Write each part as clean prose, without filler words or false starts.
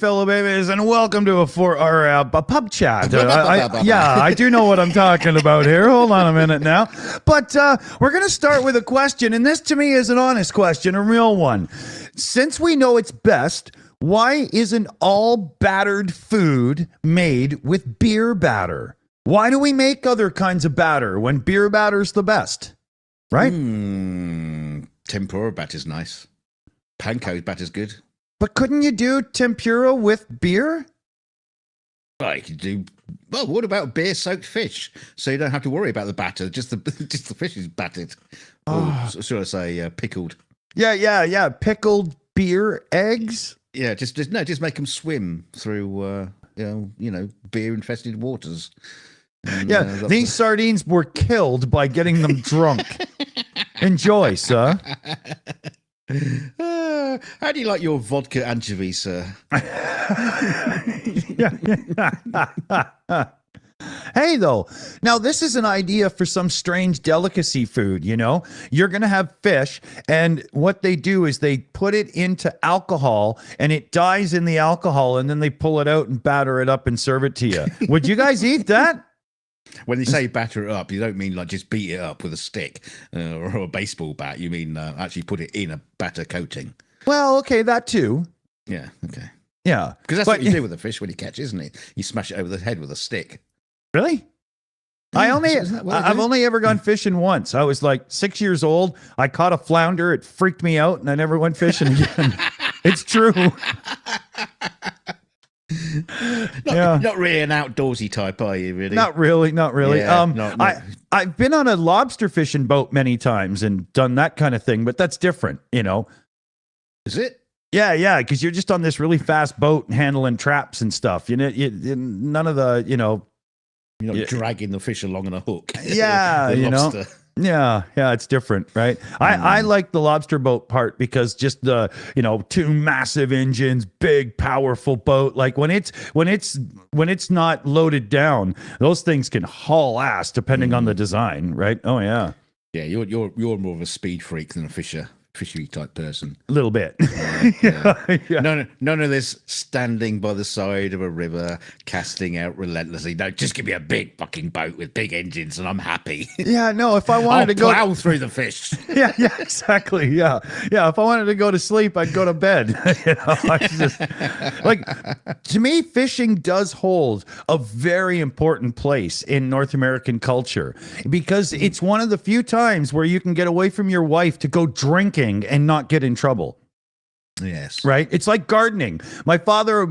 fellow babies, and welcome to a pub chat. I do know what I'm talking about here. Hold on a minute now. But we're going to start with a question, and this to me is an honest question, a real one. Since we know it's best, why isn't all battered food made with beer batter? Why do we make other kinds of batter when beer batter's the best? Right? Tempura batter's nice. Panko batter's good. But couldn't you do tempura with beer? Well, you could do. Well, what about beer-soaked fish? So you don't have to worry about the batter. Just the fish is battered. Or should I say pickled? Yeah. Pickled beer eggs. Yeah, just make them swim through beer-infested waters. And, these sardines were killed by getting them drunk. Enjoy, sir. How do you like your vodka anchovies, sir? Hey, though, now this is an idea for some strange delicacy food, you know? You're going to have fish, and what they do is they put it into alcohol, and it dies in the alcohol, and then they pull it out and batter it up and serve it to you. Would you guys eat that? When you say batter it up, you don't mean like just beat it up with a stick or a baseball bat. You mean actually put it in a batter coating. Well, okay, that too. Yeah, okay. Yeah. Because that's what you do with a fish when you catch, isn't it? You smash it over the head with a stick. Really? Yeah, I've only ever gone fishing once. I was like 6 years old. I caught a flounder. It freaked me out, and I never went fishing again. It's true. Not really an outdoorsy type, are you? Really? Not really. Yeah, I've been on a lobster fishing boat many times and done that kind of thing, but that's different, you know. Is it? Yeah, because you're just on this really fast boat and handling traps and stuff. You know, none of the, you know. You're not dragging the fish along on a hook. Yeah, you know. Yeah, it's different, right? I like the lobster boat part because just the, you know, two massive engines, big, powerful boat. Like when it's not loaded down, those things can haul ass depending on the design, right? Oh yeah. Yeah, you're more of a speed freak than a fishery type person. A little bit. Yeah. None of this standing by the side of a river, casting out relentlessly. No, just give me a big fucking boat with big engines and I'm happy. Yeah, no, if I wanted to go plow through the fish. Yeah, exactly. Yeah. If I wanted to go to sleep, I'd go to bed. You know, like to me, fishing does hold a very important place in North American culture because it's one of the few times where you can get away from your wife to go drinking and not get in trouble. Yes. Right? It's like gardening. My father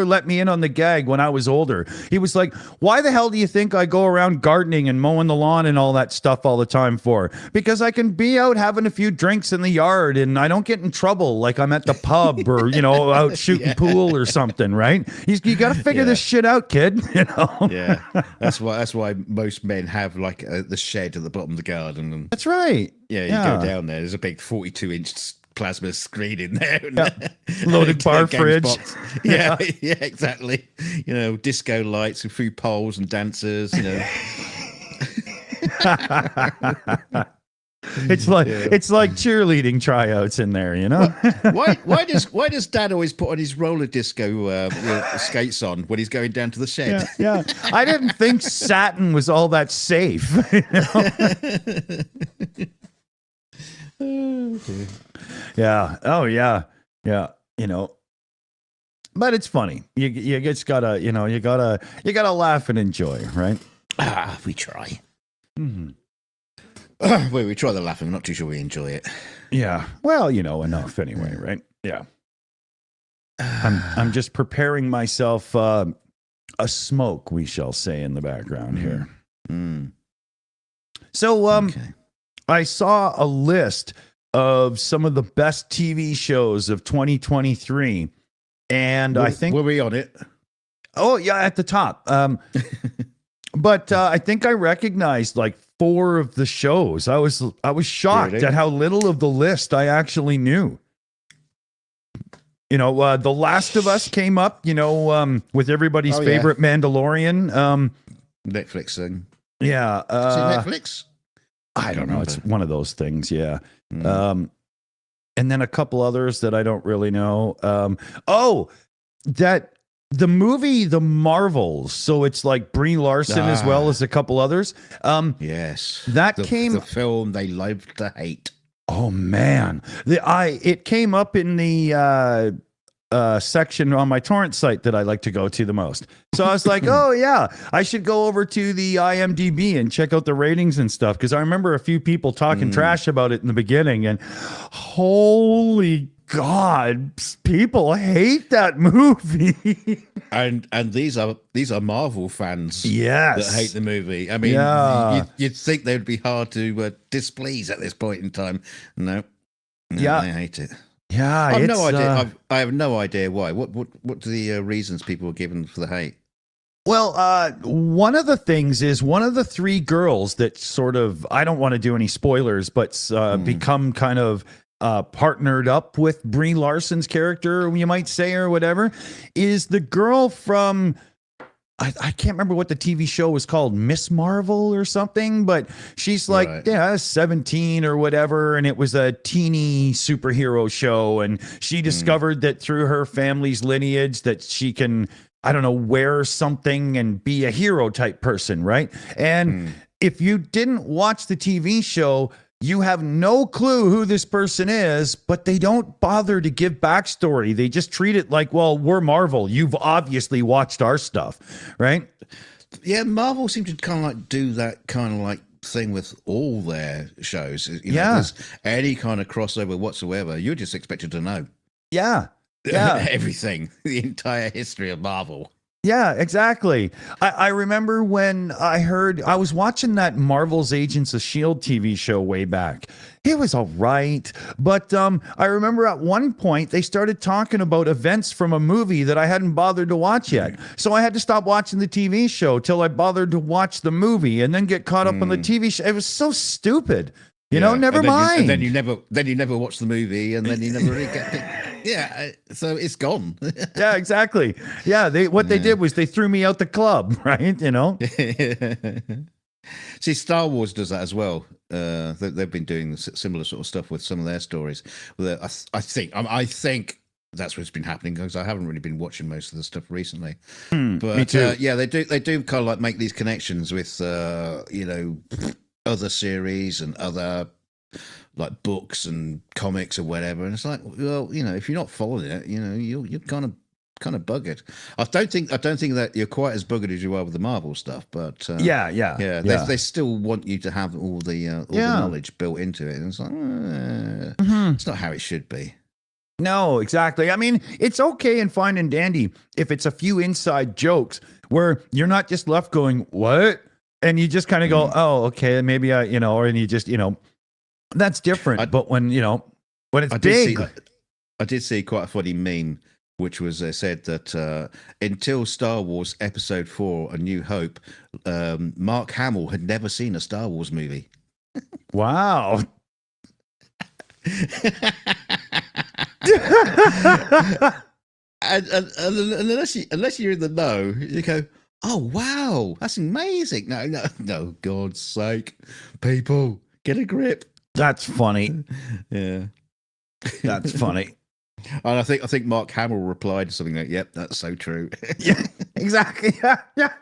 let me in on the gag when I was older. He was like, "Why the hell do you think I go around gardening and mowing the lawn and all that stuff all the time for?" Because I can be out having a few drinks in the yard and I don't get in trouble like I'm at the pub or, you know, out shooting pool or something, right? You got to figure this shit out, kid, you know? Yeah. That's why most men have like the shed at the bottom of the garden. And, that's right. Yeah, you go down there. There's a big 42-inch plasma screen in there. Loaded bar fridge. Yeah, exactly. You know, disco lights and food poles and dancers, you know. It's like cheerleading tryouts in there, you know. Why does Dad always put on his roller disco skates on when he's going down to the shed? Yeah. I didn't think satin was all that safe. You know? Yeah. Oh yeah. You know, but it's funny. You just gotta, you know, you gotta laugh and enjoy, right? We try. Mm-hmm. We try the laughing. I'm not too sure we enjoy it. Yeah. Well, you know, enough anyway, right? Yeah. I'm just preparing myself a smoke, we shall say, in the background here. Mm. So, I saw a list of some of the best TV shows of 2023, and I think were we on it? Oh yeah, at the top. But I think I recognized like 4 of the shows. I was shocked at how little of the list I actually knew. You know, The Last of Us came up. You know, with everybody's favorite Mandalorian. Netflix thing. Yeah. Is it Netflix? I don't know. It's one of those things. Yeah. Mm. And then a couple others that I don't really know. that the movie The Marvels, so it's like Brie Larson as well as a couple others. Yes. That the film they loved to hate. Oh man. It came up in the section on my torrent site that I like to go to the most. So I was like, oh yeah, I should go over to the IMDb and check out the ratings and stuff, because I remember a few people talking trash about it in the beginning, and holy God, people hate that movie. and these are Marvel fans, yes, that hate the movie. I mean, you'd think they would be hard to displease at this point in time. No, yeah, they hate it. Yeah, I have no idea. I have no idea why. What are the reasons people were given for the hate? Well, one of the things is one of the three girls that sort of, I don't want to do any spoilers, but become kind of partnered up with Brie Larson's character, you might say, or whatever, is the girl from, I can't remember what the TV show was called, Miss Marvel or something, but she's like, 17 or whatever, and it was a teeny superhero show, and she discovered that through her family's lineage that she can, I don't know, wear something and be a hero type person, right? And if you didn't watch the TV show, you have no clue who this person is, but they don't bother to give backstory. They just treat it like, well, we're Marvel. You've obviously watched our stuff, right? Yeah, Marvel seems to kind of like do that kind of like thing with all their shows. You know, if there's any kind of crossover whatsoever, you're just expected to know. Yeah. Everything, the entire history of Marvel. Yeah, exactly. I remember when I was watching that Marvel's Agents of S.H.I.E.L.D. TV show way back. It was all right. But I remember at one point they started talking about events from a movie that I hadn't bothered to watch yet. So I had to stop watching the TV show till I bothered to watch the movie and then get caught up on the TV show. It was so stupid. You know, never mind. And then you never watch the movie, and then you never really get it. Yeah, so it's gone. Yeah, exactly. Yeah, they did was they threw me out the club, right? You know. See, Star Wars does that as well. They've been doing similar sort of stuff with some of their stories. I think that's what's been happening, because I haven't really been watching most of the stuff recently. But me too. Yeah, they do kind of like make these connections with other series and other like books and comics or whatever, and it's like, well, if you're not following it, you're kind of buggered. I don't think that you're quite as buggered as you are with the Marvel stuff, but they still want you to have all the knowledge built into it, and it's like it's not how it should be. No, exactly. I mean, it's okay and fine and dandy if it's a few inside jokes where you're not just left going, what? And you just kind of go, oh, okay, maybe or and you just, that's different. But when it's big. I did see quite a funny meme, which was said that until Star Wars Episode 4, A New Hope, Mark Hamill had never seen a Star Wars movie. Wow. and unless you're in the know, you go, oh wow, that's amazing. No, God's sake, people, get a grip. That's funny. Yeah, that's funny. And I think Mark Hamill replied something like, "Yep, that's so true." Yeah, exactly. Yeah.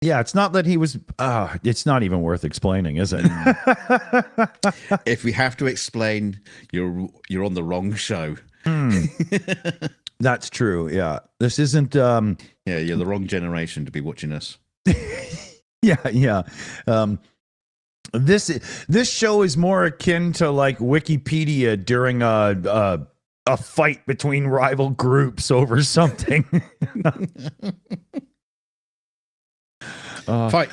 Yeah, it's not that he was. It's not even worth explaining, is it? If we have to explain, you're on the wrong show. That's true. Yeah, this isn't. Yeah, you're the wrong generation to be watching us. Yeah. This show is more akin to like Wikipedia during a fight between rival groups over something. Fight.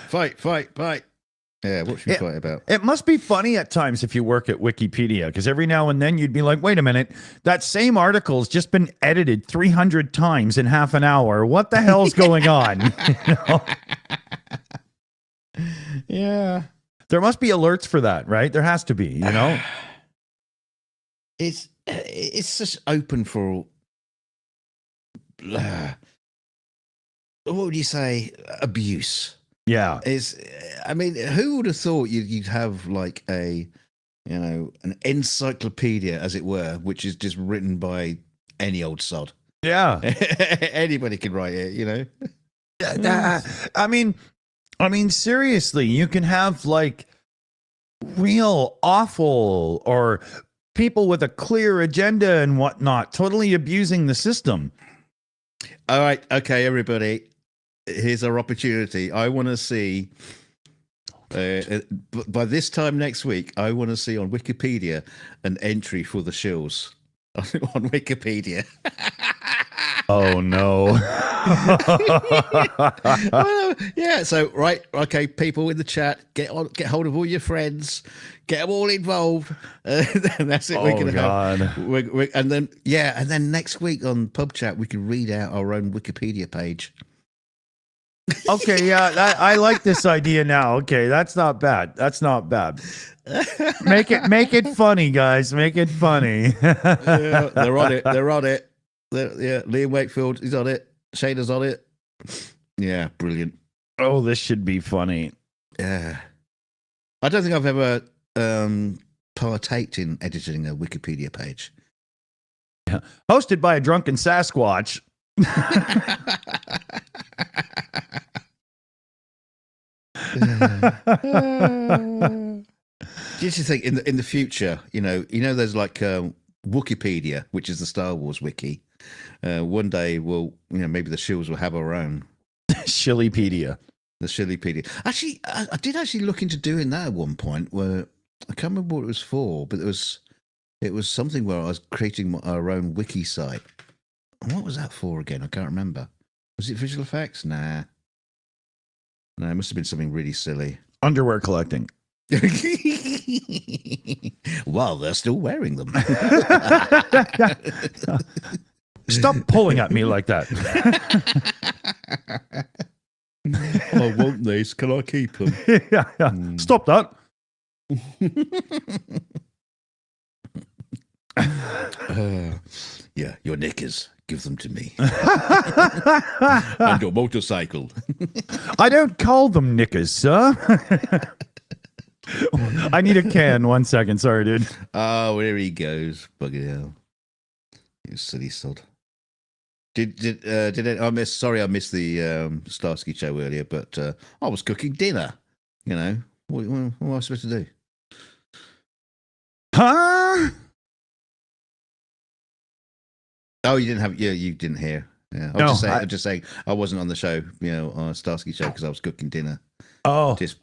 Yeah, what should we fight about? It must be funny at times if you work at Wikipedia, because every now and then you'd be like, wait a minute, that same article's just been edited 300 times in half an hour. What the hell's going on? Yeah. There must be alerts for that, right? There has to be, It's just open for what would you say? Abuse. Yeah. I mean, who would have thought you'd have like a You know, an encyclopedia, as it were, which is just written by any old sod. Yeah. Anybody can write it, you know. I mean, seriously, you can have like real awful or people with a clear agenda and whatnot, totally abusing the system. All right, okay, everybody. Here's our opportunity. I want to see. By this time next week, I want to see on Wikipedia an entry for the Shills on Wikipedia. Oh no. Yeah, so right, okay, people in the chat, get hold of all your friends, get them all involved. And that's it. Oh God. And then next week on PubChat we can read out our own Wikipedia page. Okay, yeah, I like this idea now. Okay, that's not bad. That's not bad. Make it funny, guys. Make it funny. Yeah, they're on it. They're on it. Yeah, Liam Wakefield, he's on it. Shada's on it. Yeah, brilliant. Oh, this should be funny. Yeah. I don't think I've ever partaked in editing a Wikipedia page. Yeah. Hosted by a drunken Sasquatch. Do you think in the future, you know, there's like Wikipedia, which is the Star Wars wiki. One day maybe the Shills will have our own Shillypedia. The Shillypedia. Actually, I did actually look into doing that at one point. Where I can't remember what it was for, but it was something where I was creating our own wiki site. And what was that for again? I can't remember. Was it visual effects? Nah. No, it must have been something really silly. Underwear collecting. While they're still wearing them. Stop pulling at me like that. I want these. Can I keep them? Yeah. Stop that. Yeah, your knickers. Give them to me. And your motorcycle. I don't call them knickers, sir. I need a can. 1 second. Sorry, dude. Oh, there he goes. Bugger hell. You silly sod. Did it? I missed the Starsky show earlier, but I was cooking dinner. You know, what am I supposed to do? Huh? Oh, you didn't have. Yeah, you didn't hear. Yeah, I was just saying. I wasn't on the show. You know, on a Starsky show because I was cooking dinner. Oh, just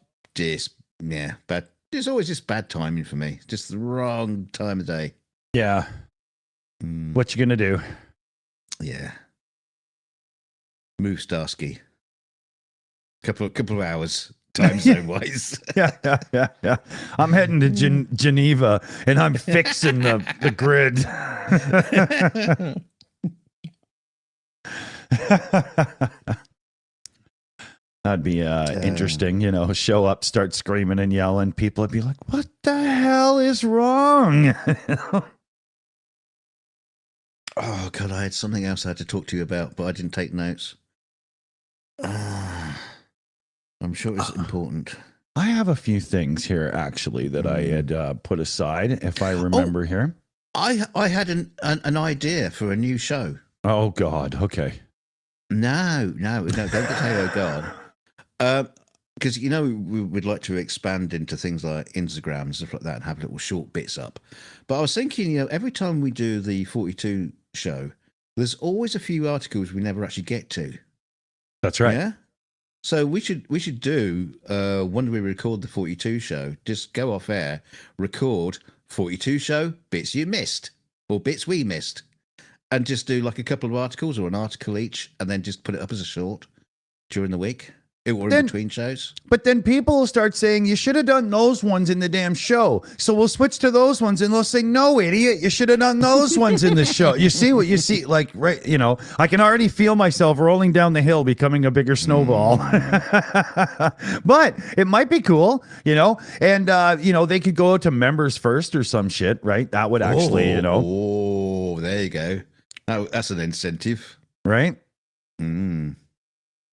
yeah, bad. There's always just bad timing for me. Just the wrong time of day. Yeah. What you gonna do? Yeah. Move Starsky. Couple of hours time zone wise. Yeah. I'm heading to Geneva and I'm fixing the grid. That'd be interesting, you know, show up, start screaming and yelling. People would be like, what the hell is wrong? Oh, God, I had something else I had to talk to you about, but I didn't take notes. I'm sure it's important. I have a few things here, actually, that I had put aside, if I remember here. I had an idea for a new show. Oh, God. Okay. No, don't say, oh, God. Because, you know, we'd like to expand into things like Instagram and stuff like that and have little short bits up. But I was thinking, you know, every time we do the 42 show, there's always a few articles we never actually get to. That's right. Yeah. So we should do, when we record the 42 show, just go off air, record 42 show, bits you missed, or bits we missed. And just do like a couple of articles or an article each, and then just put it up as a short during the week or in between shows. But then people will start saying, you should have done those ones in the damn show. So we'll switch to those ones and they'll say, no, idiot, you should have done those ones in the show. You see what you see? Like, right, you know, I can already feel myself rolling down the hill, becoming a bigger snowball. But it might be cool, you know, and, you know, they could go to members first or some shit, right? That would actually, you know. Oh, there you go. Oh, that's an incentive. Right? Mm.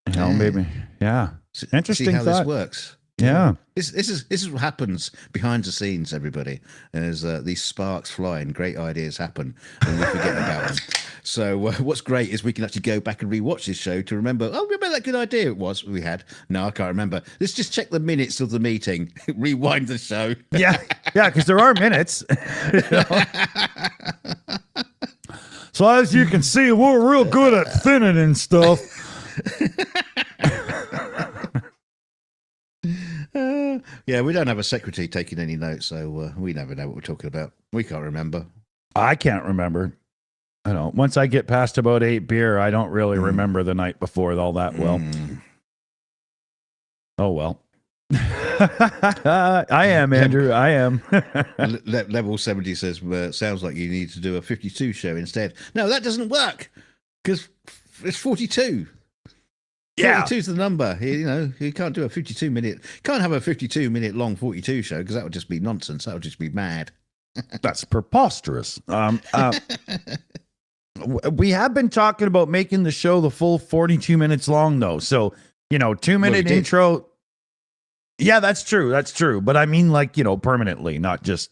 You know, maybe. Yeah. See Interesting how thought. this works. Yeah. This is what happens behind the scenes, everybody. There's these sparks fly and great ideas happen, and we forget about them. So what's great is we can actually go back and rewatch this show to remember. Oh, remember that good idea it was we had? No, I can't remember. Let's just check the minutes of the meeting. Rewind the show. Yeah, because there are minutes. So as you can see, we're real good at thinning and stuff. Yeah, we don't have a secretary taking any notes, so we never know what we're talking about. We can't remember. I can't remember. I don't. Once I get past about 8 beer, I don't really remember the night before all that well. Oh, well. I am, Andrew. I am. Level 70 says, sounds like you need to do a 52 show instead. No, that doesn't work because it's 42. Yeah, 42 is the number. You can't do a 52-minute. Can't have a 52-minute long 42 show because that would just be nonsense. That would just be mad. That's preposterous. We have been talking about making the show the full 42 minutes long, though. So 2-minute intro. Yeah, that's true. That's true. But I mean, like permanently, not just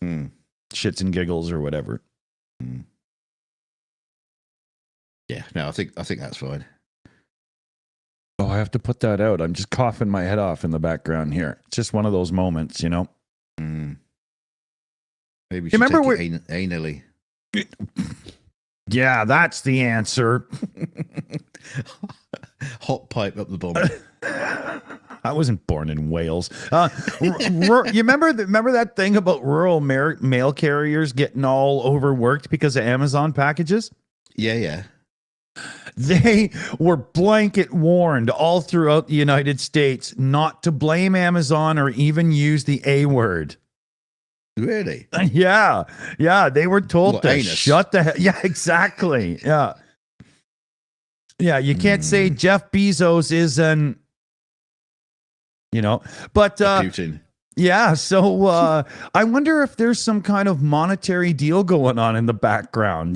shits and giggles or whatever. Yeah, no, I think that's fine. Oh, I have to put that out. I'm just coughing my head off in the background here. It's just one of those moments, Maybe we should remember take it anally. Yeah, that's the answer. Hot pipe up the bum. I wasn't born in Wales. You remember that thing about rural mail carriers getting all overworked because of Amazon packages? Yeah. They were blanket warned all throughout the United States not to blame Amazon or even use the A word. Really? Yeah. They were told to shut the hell. Yeah, exactly. Yeah. You can't say Jeff Bezos is an, but Putin. Yeah. So I wonder if there's some kind of monetary deal going on in the background.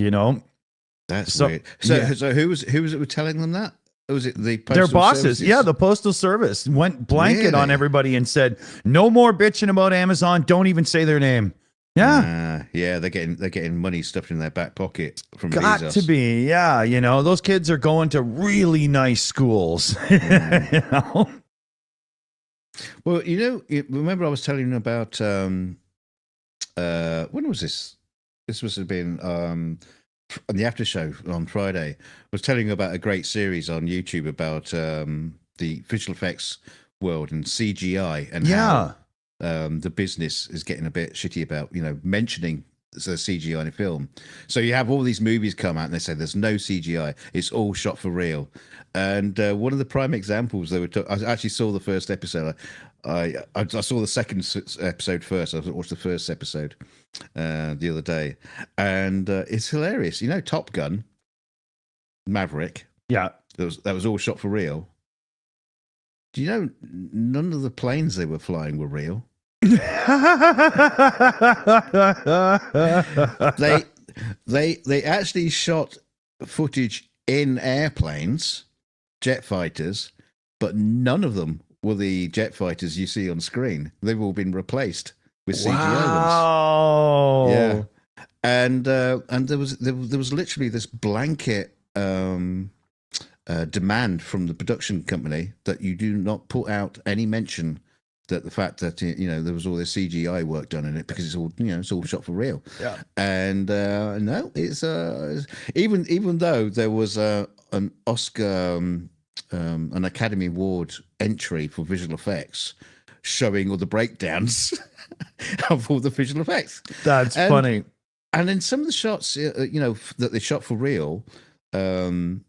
That's weird. So who was it telling them that? Or was it the Postal their bosses? Services? Yeah, the Postal Service went blanket on everybody and said, "No more bitching about Amazon. Don't even say their name." Yeah, they're getting money stuffed in their back pocket from got Bezos. to be. Yeah, those kids are going to really nice schools. Well, remember I was telling you about when was this? This must have been on the after show on Friday. I was telling you about a great series on YouTube about the visual effects world and CGI and how the business is getting a bit shitty about mentioning the CGI in a film. So you have all these movies come out and they say there's no CGI, it's all shot for real. And one of the prime examples they were I actually saw the first episode. I saw the second episode first. I watched the first episode the other day, and it's hilarious. Top Gun, Maverick. Yeah, that was all shot for real. Do you know none of the planes they were flying were real? They actually shot footage in airplanes, jet fighters, but none of them were the jet fighters you see on screen. They've all been replaced with CGI wow. ones. Yeah, and there was literally this blanket demand from the production company that you do not put out any mention that the fact that there was all this CGI work done in it because it's all it's all shot for real. Yeah, and no, it's even though there was an Oscar. An Academy Award entry for visual effects showing all the breakdowns of all the visual effects. That's funny. And in some of the shots, that they shot for real, so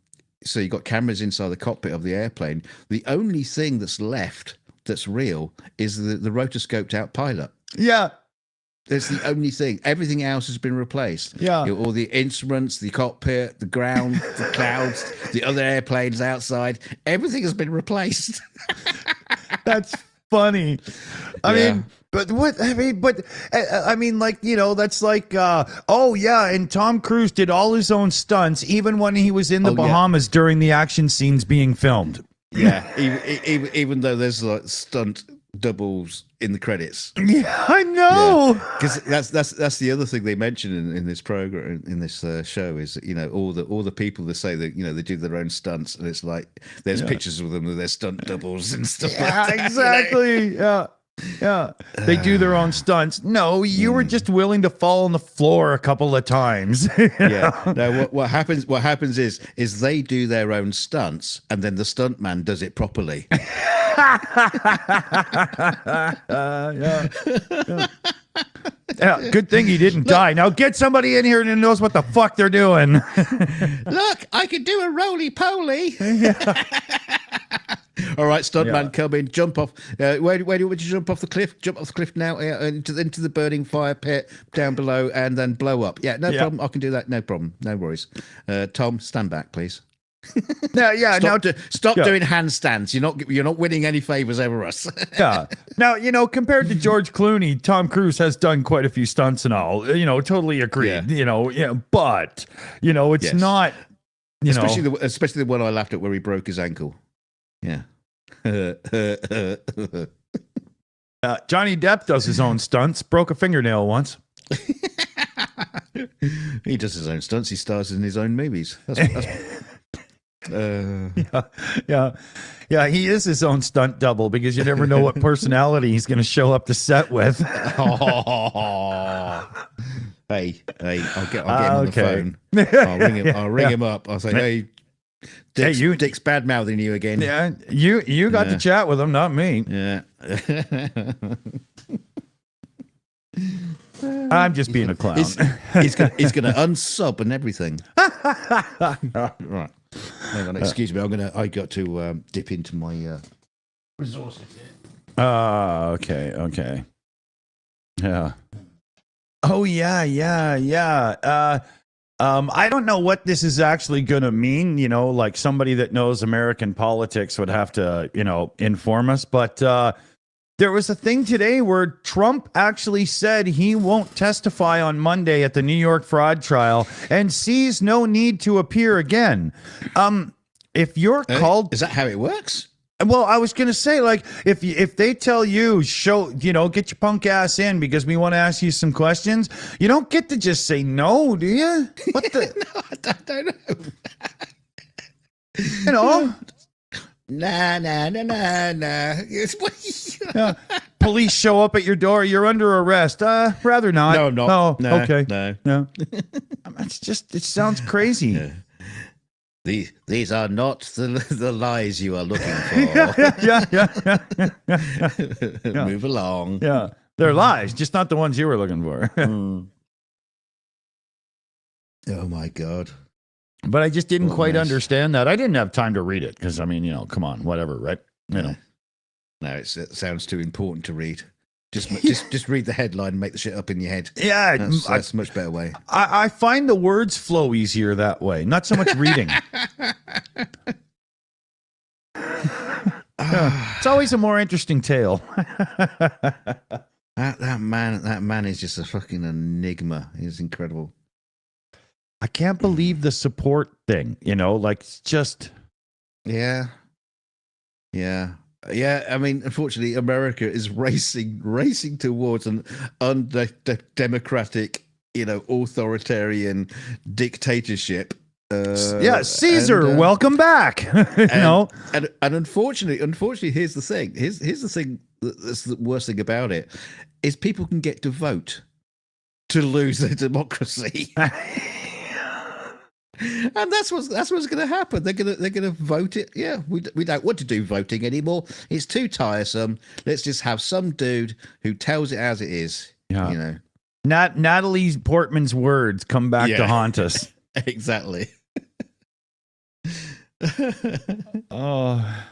you got cameras inside the cockpit of the airplane. The only thing that's left that's real is the rotoscoped out pilot. Yeah. That's the only thing. Everything else has been replaced. Yeah. All the instruments, the cockpit, the ground, the clouds, the other airplanes outside. Everything has been replaced. That's funny. I mean, but what? I mean, like, that's like, and Tom Cruise did all his own stunts, even when he was in the Bahamas during the action scenes being filmed. Yeah. Even though there's like stunt doubles in the credits. Yeah, I know. Because that's the other thing they mention in this program, in this show, is that, all the people that say that they do their own stunts, and it's like there's pictures of them with their stunt doubles and stuff. Yeah, like that, exactly. Yeah, they do their own stunts. No, you were just willing to fall on the floor a couple of times. Yeah. No, what happens is they do their own stunts, and then the stuntman does it properly. Yeah, good thing he didn't die. Now get somebody in here that knows what the fuck they're doing. Look, I can do a roly-poly. All right, stuntman, come in, jump off. Where do you want me to jump off the cliff? Jump off the cliff now, into the burning fire pit down below, and then blow up. Yeah, no problem. I can do that. No problem. No worries. Tom, stand back, please. Stop doing handstands. You're not winning any favors over us. Yeah. Now, compared to George Clooney, Tom Cruise has done quite a few stunts and all. Totally agreed. Yeah. But it's not. Especially the one I laughed at where he broke his ankle. Yeah. Johnny Depp does his own stunts. Broke a fingernail once. He does his own stunts. He stars in his own movies. Yeah. He is his own stunt double because you never know what personality he's going to show up to set with. Hey, I'll get him on the phone. I'll ring him up. I'll say, hey. Dick's bad mouthing you again. Yeah, you got to chat with him, not me. Yeah. I'm just being a clown. He's gonna unsub and everything. Right. Hang on, excuse me. I got to dip into my resources here. Okay. Yeah. Oh yeah. I don't know what this is actually going to mean. Like somebody that knows American politics would have to, inform us. But there was a thing today where Trump actually said he won't testify on Monday at the New York fraud trial and sees no need to appear again. If you're called, is that how it works? Well, I was going to say, like, if they tell you, get your punk ass in because we want to ask you some questions, you don't get to just say no, do you? What the? No, I don't know. Nah. Police show up at your door. You're under arrest. Rather not. No, I'm not. No. Okay. No. It sounds crazy. Yeah. These are not the lies you are looking for. Yeah. Move along. Yeah, they're lies, just not the ones you were looking for. Oh my God! But I just didn't quite understand that. I didn't have time to read it because come on, whatever, right? No, it sounds too important to read. Just read the headline and make the shit up in your head. Yeah, that's a much better way. I find the words flow easier that way. Not so much reading. It's always a more interesting tale. That man is just a fucking enigma. He's incredible. I can't believe the support thing. It's just. Yeah. I mean, unfortunately, America is racing towards an undemocratic, authoritarian dictatorship. Caesar, welcome back. And unfortunately, here's the thing. Here's the thing. That's the worst thing about it is people can get to vote to lose their democracy. And that's what's going to happen. They're going to vote it. Yeah, we don't want to do voting anymore. It's too tiresome. Let's just have some dude who tells it as it is. Yeah. Natalie Portman's words come back to haunt us. Exactly. Oh,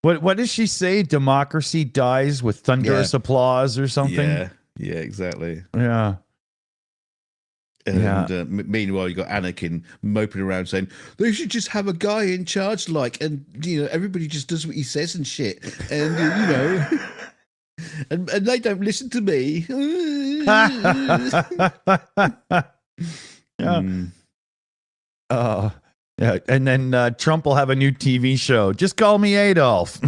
what does she say? Democracy dies with thunderous applause or something. Yeah, exactly. Yeah. And meanwhile, you got Anakin moping around saying they should just have a guy in charge, and everybody just does what he says and shit, and and they don't listen to me. Yeah, and then Trump will have a new TV show. Just call me Adolf.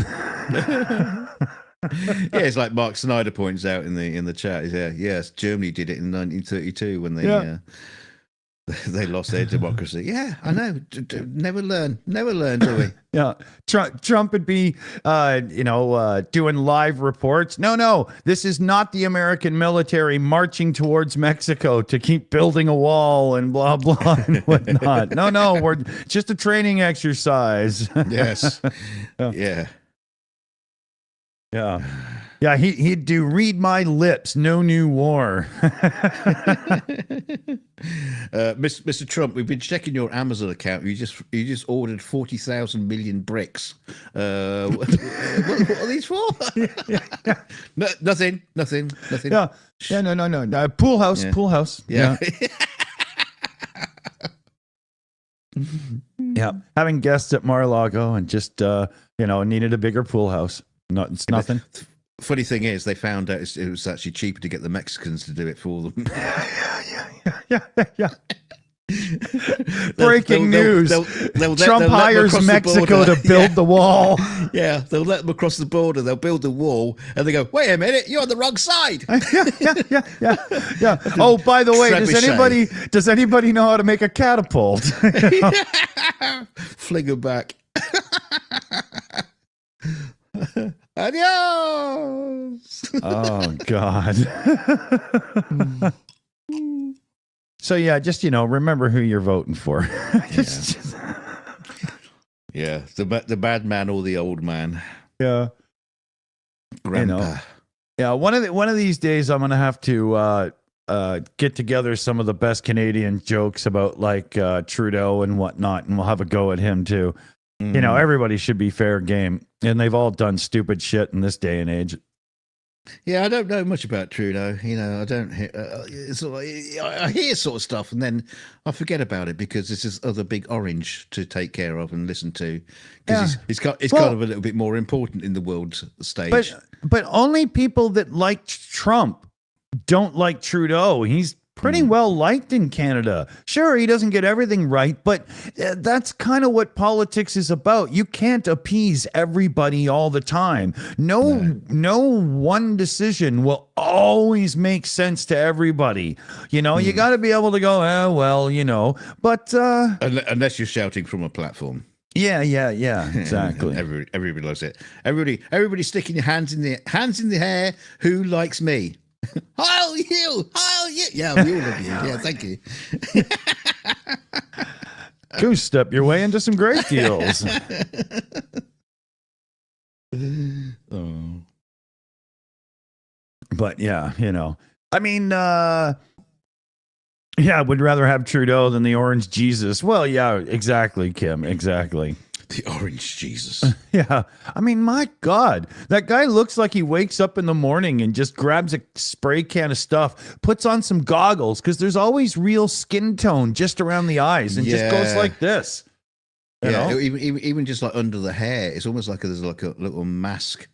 Yeah, it's like Mark Snyder points out in the chat. Yeah, yes, Germany did it in 1932 when they lost their democracy. Yeah, I know. Never learn, do we? Yeah, Trump would be, doing live reports. No, this is not the American military marching towards Mexico to keep building a wall and blah blah and whatnot. No, we're just a training exercise. Yes. Yeah. Yeah, he'd do read my lips, no new war. Mr. Trump, we've been checking your Amazon account. You just ordered 40,000 million bricks. What are these for? No, nothing. Yeah, no. Pool house. Yeah. Yeah, having guests at Mar-a-Lago and just needed a bigger pool house. No, it's nothing. Funny thing is, they found out it was actually cheaper to get the Mexicans to do it for them. Yeah. Breaking news. Trump hires Mexico to build the wall. Yeah, they'll let them across the border. They'll build the wall, and they go, wait a minute, you're on the wrong side. Yeah. Oh, by the way, does anybody know how to make a catapult? Fling them back. Adios. Oh, God. So, yeah, just, remember who you're voting for. Yeah, the bad man or the old man. Yeah. Grandpa. Yeah, one of these days I'm going to have to get together some of the best Canadian jokes about, like, Trudeau and whatnot, and we'll have a go at him, too. Mm-hmm. Everybody should be fair game, and they've all done stupid shit in this day and age. Yeah, I don't know much about Trudeau. I don't hear. I hear sort of stuff, and then I forget about it because this is other big orange to take care of and listen to. Because it's kind of a little bit more important in the world stage. But only people that like Trump don't like Trudeau. He's pretty well liked in Canada. Sure, he doesn't get everything right, but that's kind of what politics is about. You can't appease everybody all the time. No one decision will always make sense to everybody. You got to be able to go, but unless you're shouting from a platform. Yeah, exactly. Everybody loves it. Everybody sticking your hands in the hair. Who likes me? I'll you. Yeah, we all love you. Yeah, thank you. Go step your way into some great deals. Oh. But yeah, I mean, I would rather have Trudeau than the orange Jesus. Well, yeah, exactly, Kim, exactly. The orange Jesus. Yeah. I mean, my God, that guy looks like he wakes up in the morning and just grabs a spray can of stuff, puts on some goggles, because there's always real skin tone just around the eyes, and just goes like this. You know? Even just like under the hair, it's almost like there's like a little mask.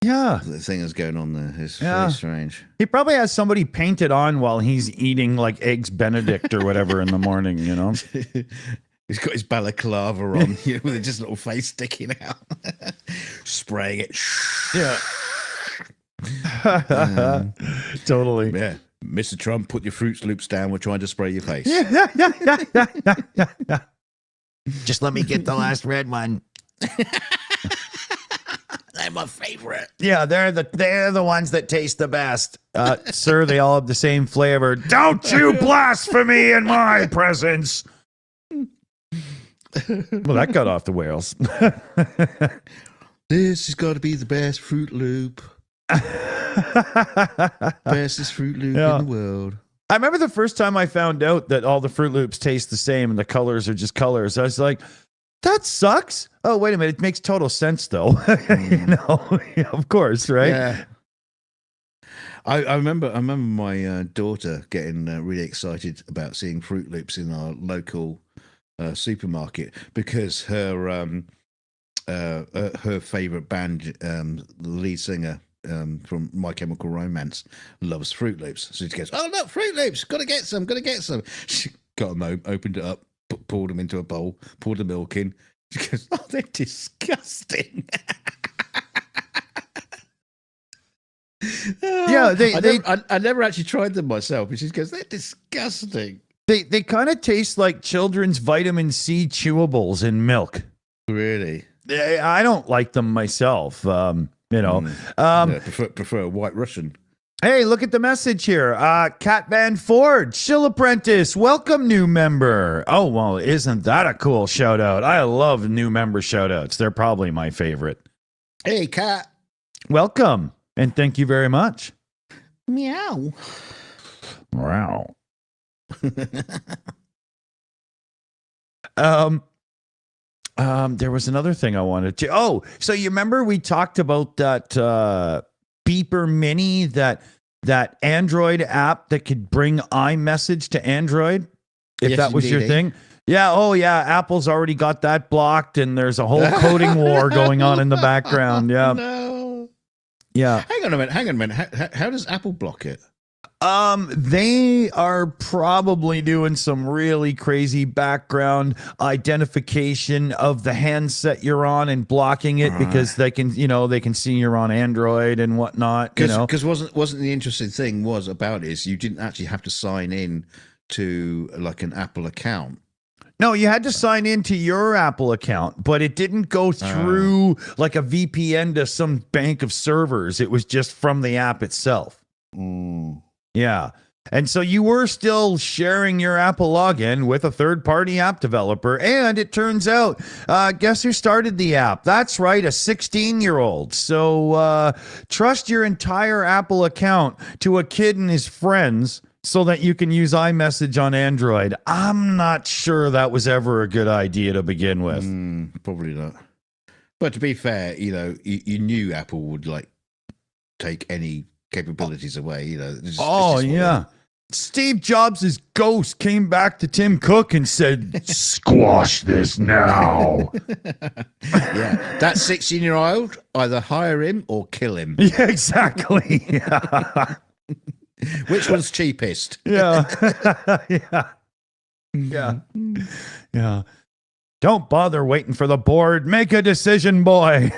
Yeah. The thing that's going on there is very strange. He probably has somebody painted on while he's eating like eggs Benedict or whatever in the morning, He's got his balaclava on, with just a little face sticking out, spraying it. Yeah. Totally. Yeah. Mr. Trump, put your Froot Loops down. We're trying to spray your face. Yeah. Just let me get the last red one. They're my favorite. Yeah, they're the ones that taste the best. Sir, they all have the same flavor. Don't you blaspheme in my presence. Well, that got off the rails. This has got to be the best Froot Loop. Bestest Froot Loop in the world. I remember the first time I found out that all the Froot Loops taste the same and the colors are just colors. I was like, that sucks. Oh, wait a minute. It makes total sense, though. Yeah, of course, right? Yeah. I remember my daughter getting really excited about seeing Froot Loops in our local supermarket because her favorite band, the lead singer from My Chemical Romance, loves Froot Loops. So she goes, "Oh look, Froot Loops! Gotta get some! She got them home, opened it up, poured them into a bowl, poured the milk in. She goes, "Oh, they're disgusting." Yeah, I never actually tried them myself, but she goes, they're disgusting. They kind of taste like children's vitamin C chewables in milk. Really? I don't like them myself. Prefer a White Russian. Hey, look at the message here. Cat Van Ford, Shill Apprentice, welcome new member. Oh, well, isn't that a cool shout out? I love new member shout outs. They're probably my favorite. Hey, Cat. Welcome, and thank you very much. Meow. Wow. There was another thing I wanted to. Oh, so you remember we talked about that Beeper Mini, that Android app that could bring iMessage to Android, if yes, that was indeed, your thing? Yeah. Oh, yeah. Apple's already got that blocked, and there's a whole coding war going on in the background. Yeah. No. Yeah. Hang on a minute. How does Apple block it? They are probably doing some really crazy background identification of the handset you're on and blocking it because they can see you're on Android and whatnot. Because wasn't the interesting thing about it is you didn't actually have to sign in to like an Apple account. No, you had to sign into your Apple account, but it didn't go through like a VPN to some bank of servers. It was just from the app itself. Yeah. And so you were still sharing your Apple login with a third-party app developer. And it turns out, guess who started the app? That's right, a 16-year-old. So trust your entire Apple account to a kid and his friends so that you can use iMessage on Android. I'm not sure that was ever a good idea to begin with. Probably not. But to be fair, you knew Apple would like take any capabilities away, yeah. Steve Jobs' ghost came back to Tim Cook and said, "Squash this now." Yeah, that 16-year-old, either hire him or kill him. Yeah, exactly. Yeah. Which one's cheapest? Yeah. Yeah. Don't bother waiting for the board. Make a decision, boy.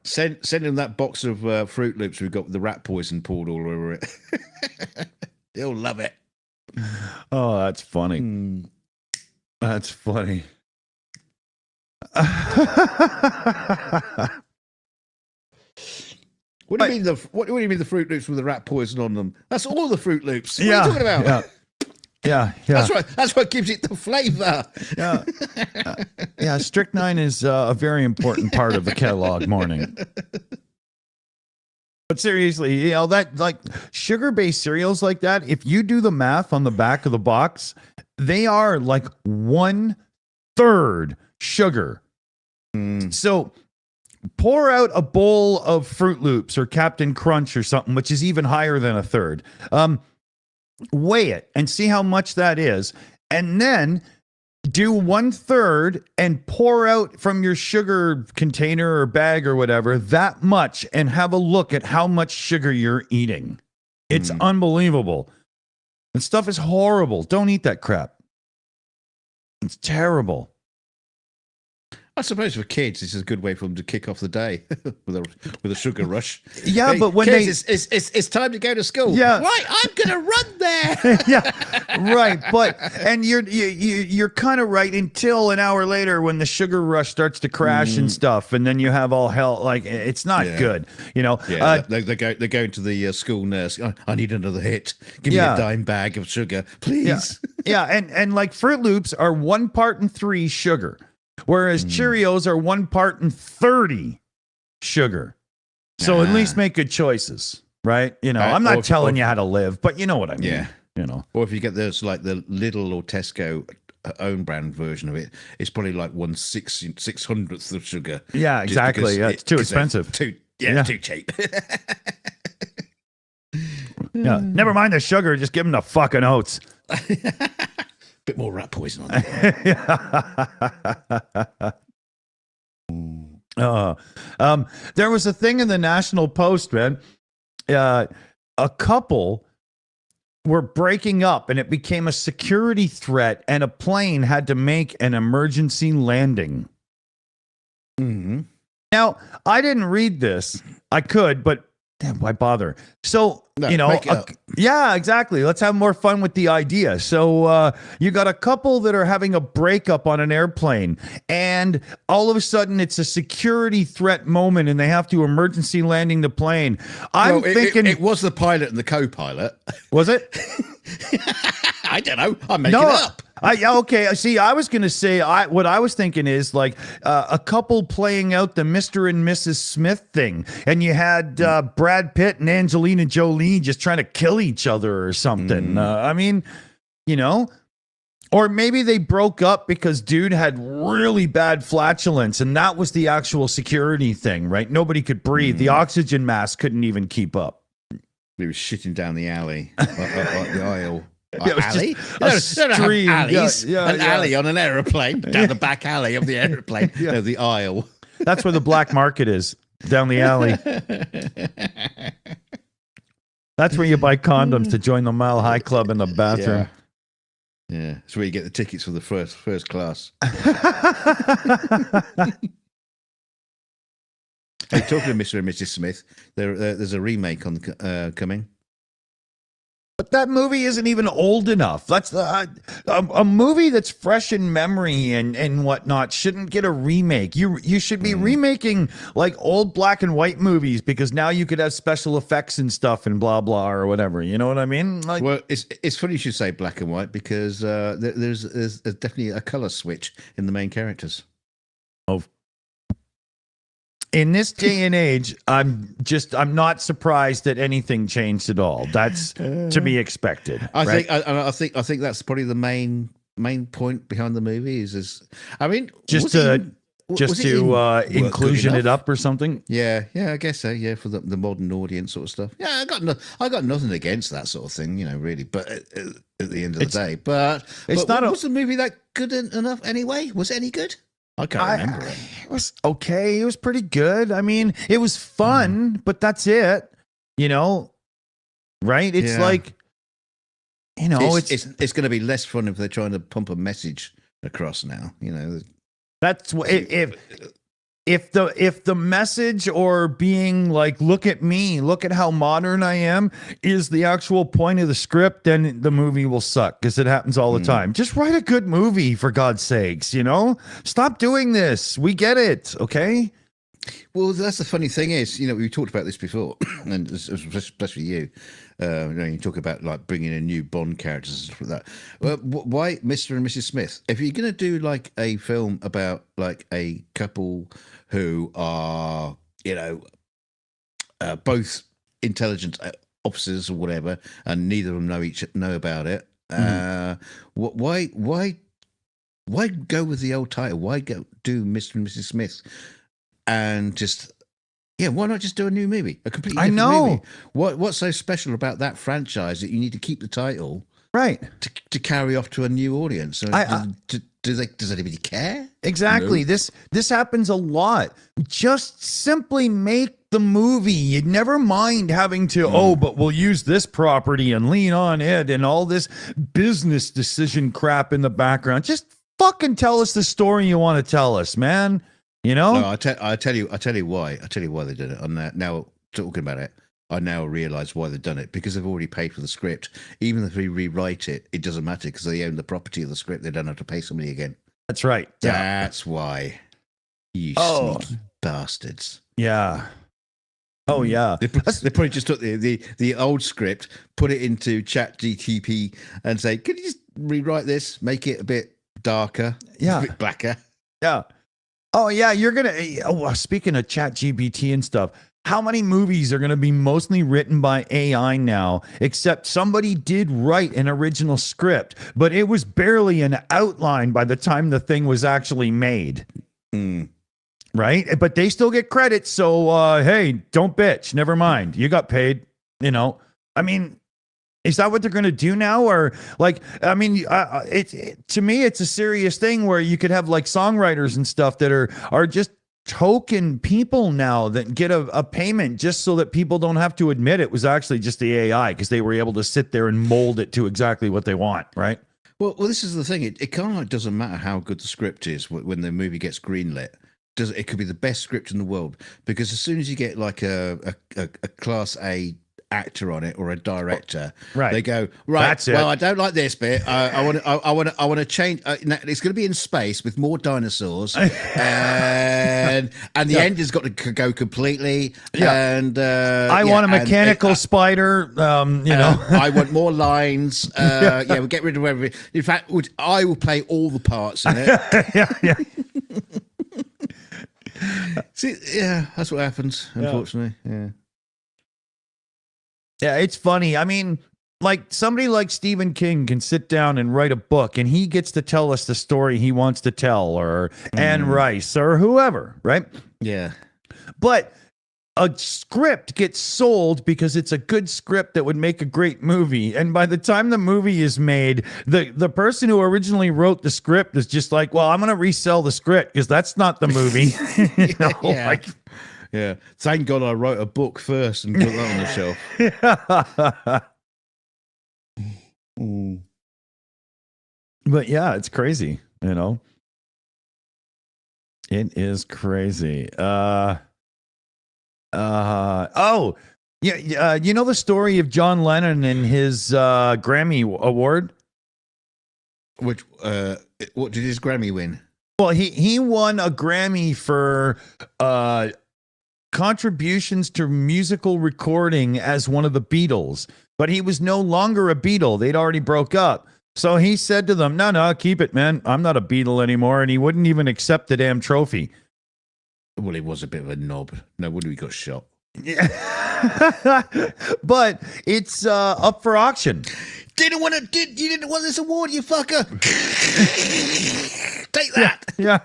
Send him that box of Froot Loops we've got the rat poison poured all over it. He'll love it. Oh, that's funny. That's funny. What do you mean the Froot Loops with the rat poison on them? That's all the Froot Loops. What are you talking about? Yeah. That's right. That's what gives it the flavor. Yeah. Strychnine is a very important part of the catalog morning. But seriously, that like sugar-based cereals like that, if you do the math on the back of the box, they are like 1/3 sugar. So pour out a bowl of Froot Loops or Captain Crunch or something, which is even higher than 1/3. Weigh it and see how much that is. And then do 1/3 and pour out from your sugar container or bag or whatever that much and have a look at how much sugar you're eating. It's unbelievable. And stuff is horrible. Don't eat that crap. It's terrible. I suppose for kids, this is a good way for them to kick off the day with a sugar rush. Yeah, hey, but when kids, it's time to go to school. Yeah, right. I'm gonna run there. Yeah, right. But and you're kind of right until an hour later when the sugar rush starts to crash and stuff, and then you have all hell. Like it's not good, Yeah, they're going to the school nurse. I need another hit. Give me a dime bag of sugar, please. Yeah, and like Froot Loops are 1 part in 3 sugar. Whereas Cheerios are 1 part in 30 sugar. So at least make good choices, right? I'm not telling you how to live, but you know what I mean. Yeah. Or if you get those like the Lidl or Tesco own brand version of it, it's probably like 1/600th of sugar. Yeah, exactly. It's too expensive. Too cheap. Yeah. Never mind the sugar, just give them the fucking oats. Bit more rat poison on that. There was a thing in the National Post, man. A couple were breaking up and it became a security threat and a plane had to make an emergency landing. Now, I didn't read this. I could, but damn, why bother? So, No, you know, make it up. yeah, exactly. Let's have more fun with the idea. So you got a couple that are having a breakup on an airplane, and all of a sudden it's a security threat moment, and they have to emergency landing the plane. I'm thinking it was the pilot and the co-pilot. was it? I don't know. I'm making it up. Okay. See, I was going to say, what I was thinking is like a couple playing out the Mr. and Mrs. Smith thing. And you had Brad Pitt and Angelina Jolie just trying to kill each other or something. I mean, you know, or maybe they broke up because dude had really bad flatulence. And that was the actual security thing, right? Nobody could breathe. The oxygen mask couldn't even keep up. He was shitting down the alley, the aisle. Yeah, it was alley? just a They don't have stream. alleys. Yeah, An alley on an aeroplane, down the back alley of the aeroplane. No, the aisle. That's where the black market is, down the alley. That's where you buy condoms to join the Mile High Club in the bathroom. Yeah. That's where you get the tickets for the first class. Hey, talking to Mr. and Mrs. Smith, there's a remake on coming. But that movie isn't even old enough. That's a movie that's fresh in memory and whatnot shouldn't get a remake. You should be remaking like old black and white movies, because now you could have special effects and stuff and blah blah or whatever. You know what I mean? Like, well, it's funny you should say black and white, because there's definitely a color switch in the main characters. in this day and age, I'm not surprised that anything changed at all. That's to be expected. I think that's probably the main point behind the movie is I mean, just to inclusion it up or something. Yeah, I guess so. Yeah, for the modern audience sort of stuff. Yeah, I got nothing against that sort of thing, really. But at the end of the day, was the movie that good enough anyway? Was it any good? I can't remember it. It was okay. It was pretty good. I mean, it was fun, but that's it. Right? It's like, it's going to be less fun if they're trying to pump a message across now. That's what if the message or being like, look at me, look at how modern I am, is the actual point of the script, then the movie will suck, because it happens all the time. Just write a good movie, for God's sakes. Stop doing this. We get it, okay? Well, that's the funny thing is, we talked about this before, and especially you. You talk about like bringing in new Bond characters and stuff like that. Well, why Mr. and Mrs. Smith? If you're going to do like a film about like a couple who are, both intelligent officers or whatever, and neither of them know about it, why go with the old title? Why do Mr. and Mrs. Smith? And just, why not just do a new movie? A completely different movie? What's so special about that franchise that you need to keep the title right to carry off to a new audience? Does anybody care? Exactly. No. This happens a lot. Just simply make the movie. You'd never mind having to, but we'll use this property and lean on it and all this business decision crap in the background. Just fucking tell us the story you want to tell us, man. No, I tell you why. I tell you why they did it. Now talking about it, I now realise why they've done it, because they've already paid for the script. Even if they rewrite it, it doesn't matter, because they own the property of the script. They don't have to pay somebody again. That's right. That's why. You sneaky bastards. Yeah. Oh yeah. They probably just took the old script, put it into ChatGPT, and say, "Could you just rewrite this, make it a bit darker, a bit blacker?" Yeah. Oh yeah, you're gonna. Speaking of ChatGPT and stuff, how many movies are gonna be mostly written by AI now? Except somebody did write an original script, but it was barely an outline by the time the thing was actually made. Right? But they still get credit. So hey, don't bitch. Never mind. You got paid. I mean. Is that what they're going to do now? Or like, I mean, to me, it's a serious thing where you could have like songwriters and stuff that are just token people now that get a payment just so that people don't have to admit it was actually just the AI, because they were able to sit there and mold it to exactly what they want. Right. Well, this is the thing. It kind of like doesn't matter how good the script is when the movie gets greenlit. it could be the best script in the world, because as soon as you get like a class A actor on it or a director, Right. they go, right, That's it. well, I don't like this bit. I want to change. It's going to be in space with more dinosaurs, and the end has got to go completely. Yeah. And I want a mechanical spider. I want more lines. We'll get rid of everything. In fact, I will play all the parts in it. yeah. See, yeah, that's what happens, unfortunately. Yeah. Yeah, it's funny. I mean, like somebody like Stephen King can sit down and write a book, and he gets to tell us the story he wants to tell, or Anne Rice, or whoever, right? Yeah. But a script gets sold because it's a good script that would make a great movie. And by the time the movie is made, the person who originally wrote the script is just like, well, I'm going to resell the script because that's not the movie. Yeah. Thank God I wrote a book first and put that on the shelf. But yeah, it's crazy, It is crazy. You know the story of John Lennon and his Grammy award? Which what did his Grammy win? Well, he won a Grammy for contributions to musical recording as one of the Beatles, but he was no longer a Beatle. They'd already broke up. So he said to them, no, keep it, man. I'm not a Beatle anymore. And he wouldn't even accept the damn trophy. Well, he was a bit of a knob. No wonder he got shot. Yeah. But it's up for auction. You didn't want this award, you fucker. Take that. Yeah.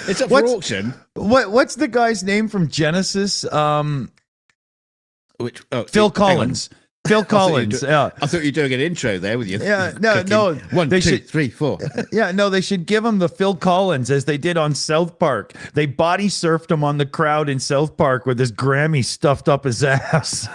It's up for auction. What's the guy's name from Genesis? Phil Collins. Phil Collins. I thought you were doing an intro there with your no. 1, 2, 3, 4. Yeah, no, they should give him the Phil Collins as they did on South Park. They body surfed him on the crowd in South Park with his Grammy stuffed up his ass.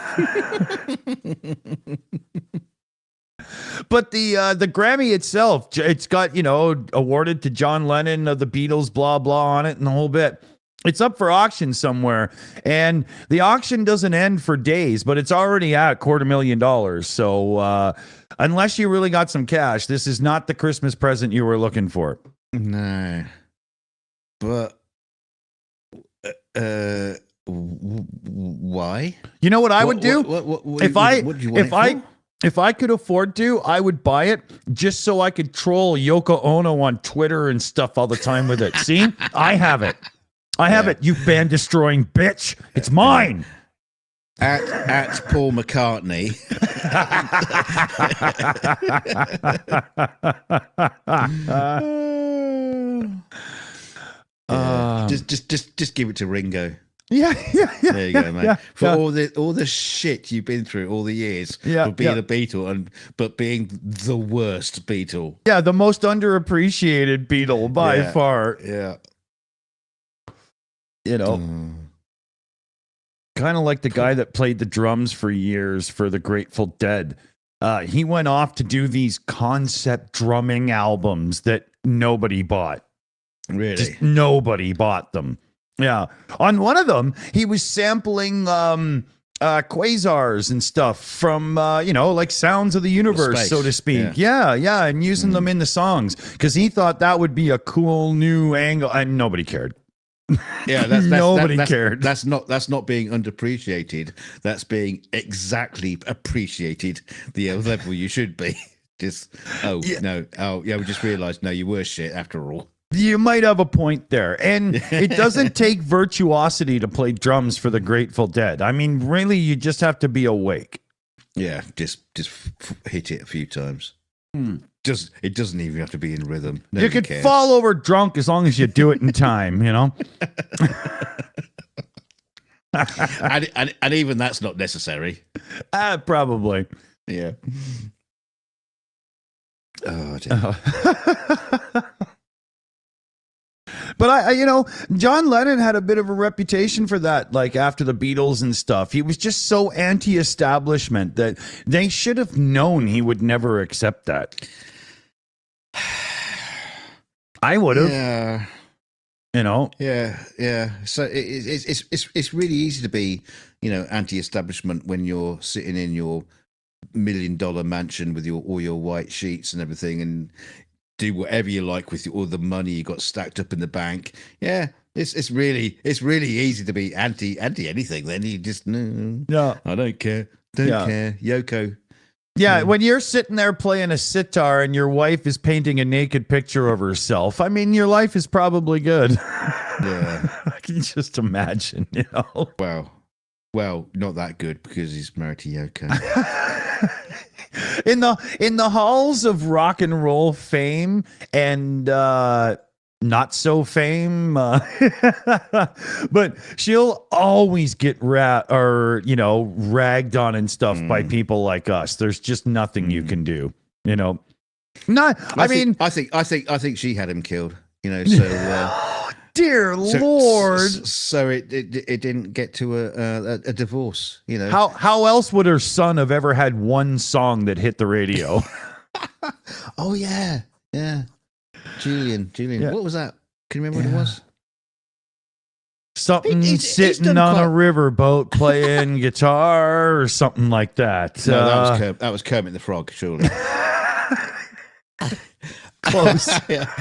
But the Grammy itself, it's got, awarded to John Lennon of the Beatles, blah, blah on it and the whole bit. It's up for auction somewhere, and the auction doesn't end for days, but it's already at $250,000. So unless you really got some cash, this is not the Christmas present you were looking for. No. But why? You know what I would do? If I could afford to, I would buy it just so I could troll Yoko Ono on Twitter and stuff all the time with it. See? I have it. I have it, you band-destroying bitch. It's mine. At Paul McCartney. Just give it to Ringo. Yeah. There you go, man. For all the shit you've been through all the years of being a Beatle, but being the worst Beatle. Yeah, the most underappreciated Beatle by far. Yeah. Kind of like the guy that played the drums for years for the Grateful Dead. He went off to do these concept drumming albums that nobody bought. Really? Just nobody bought them. Yeah. On one of them, he was sampling quasars and stuff from, like Sounds of the Universe, so to speak. Yeah. And using them in the songs because he thought that would be a cool new angle. And nobody cared. Yeah, nobody cared. That's not being underappreciated. That's being exactly appreciated the level you should be. We just realised you were shit after all. You might have a point there, and it doesn't take virtuosity to play drums for the Grateful Dead. I mean, really, you just have to be awake. Yeah, just hit it a few times. It doesn't even have to be in rhythm. You could fall over drunk as long as you do it in time, and even that's not necessary. Probably. Yeah. Oh, dear. But John Lennon had a bit of a reputation for that, like after the Beatles and stuff. He was just so anti-establishment that they should have known he would never accept that. I would have. Yeah. You know? Yeah, yeah. So it's really easy to be, anti-establishment when you're sitting in your $1 million mansion with all your white sheets and everything, and do whatever you like with all the money you got stacked up in the bank. Yeah, it's really easy to be anti anything. Then you just Yeah. I don't care, care. Yoko. Yeah, when you're sitting there playing a sitar and your wife is painting a naked picture of herself, I mean, your life is probably good. Yeah, I can just imagine, you know. Well, not that good because he's married to Yoko. In the halls of rock and roll fame and not so fame, but she'll always get ragged on and stuff by people like us. There's just nothing you can do, you know. I think she had him killed, so dear Lord. So it didn't get to a divorce, How else would her son have ever had one song that hit the radio? Oh yeah. Julian. Yeah. What was that? Can you remember what it was? Something He's sitting on a riverboat playing guitar or something like that. No, that was Kermit the Frog, surely. Close. Yeah,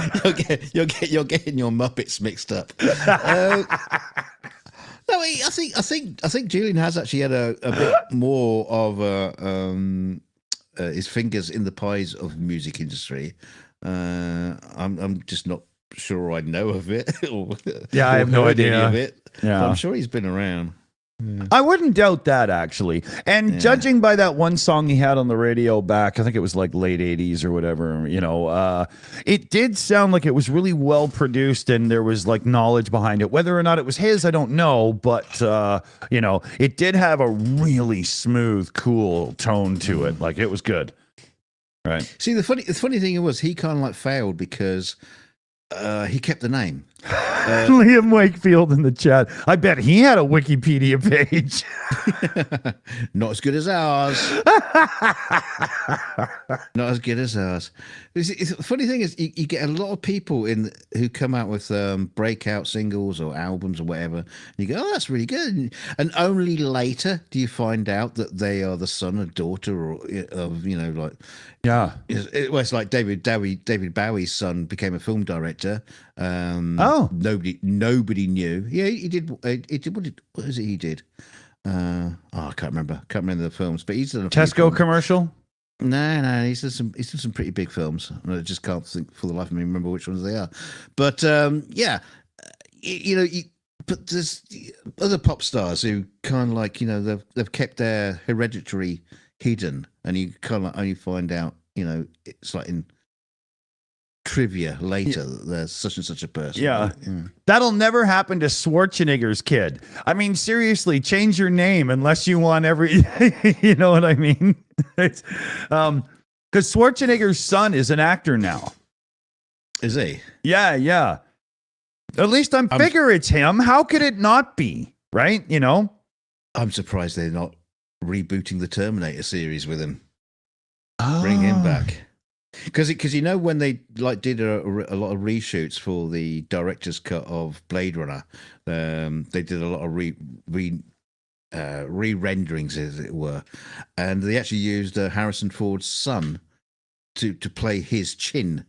you're getting your Muppets mixed up. No, I think Julian has actually had a bit more of his fingers in the pies of the music industry. I'm just not sure I know of it. I have no idea of it. Yeah, but I'm sure he's been around. I wouldn't doubt that, actually. And judging by that one song he had on the radio back, I think it was like late 80s or whatever, it did sound like it was really well produced and there was like knowledge behind it. Whether or not it was his, I don't know. But, it did have a really smooth, cool tone to it. Like, it was good. Right. See, the funny thing was he kind of like failed because he kept the name. Liam Wakefield in the chat. I bet he had a Wikipedia page. Not as good as ours. Not as good as ours. The funny thing is, you get a lot of people who come out with breakout singles or albums or whatever. And you go, oh, that's really good. And only later do you find out that they are the son or daughter of, like... Yeah. It's like David Bowie's son became a film director. Nobody knew. Yeah, he did. What is it he did? I can't remember. Can't remember the films. But he's done a Tesco commercial. No, he's done some pretty big films. I just can't think for the life of me remember which ones they are. But but there's other pop stars who kind of like they've kept their hereditary hidden, and you kind of like only find out it's like in trivia later that there's such and such a person. Yeah. That'll never happen to Schwarzenegger's kid. I mean, seriously, change your name unless you want you know what I mean? Because Schwarzenegger's son is an actor now. Is he? Yeah. At least I'm figure it's him. How could it not be? Right? I'm surprised they're not rebooting the Terminator series with him. Bring him back. Because when they did a lot of reshoots for the director's cut of Blade Runner, they did a lot of re-renderings, as it were, and they actually used Harrison Ford's son to play his chin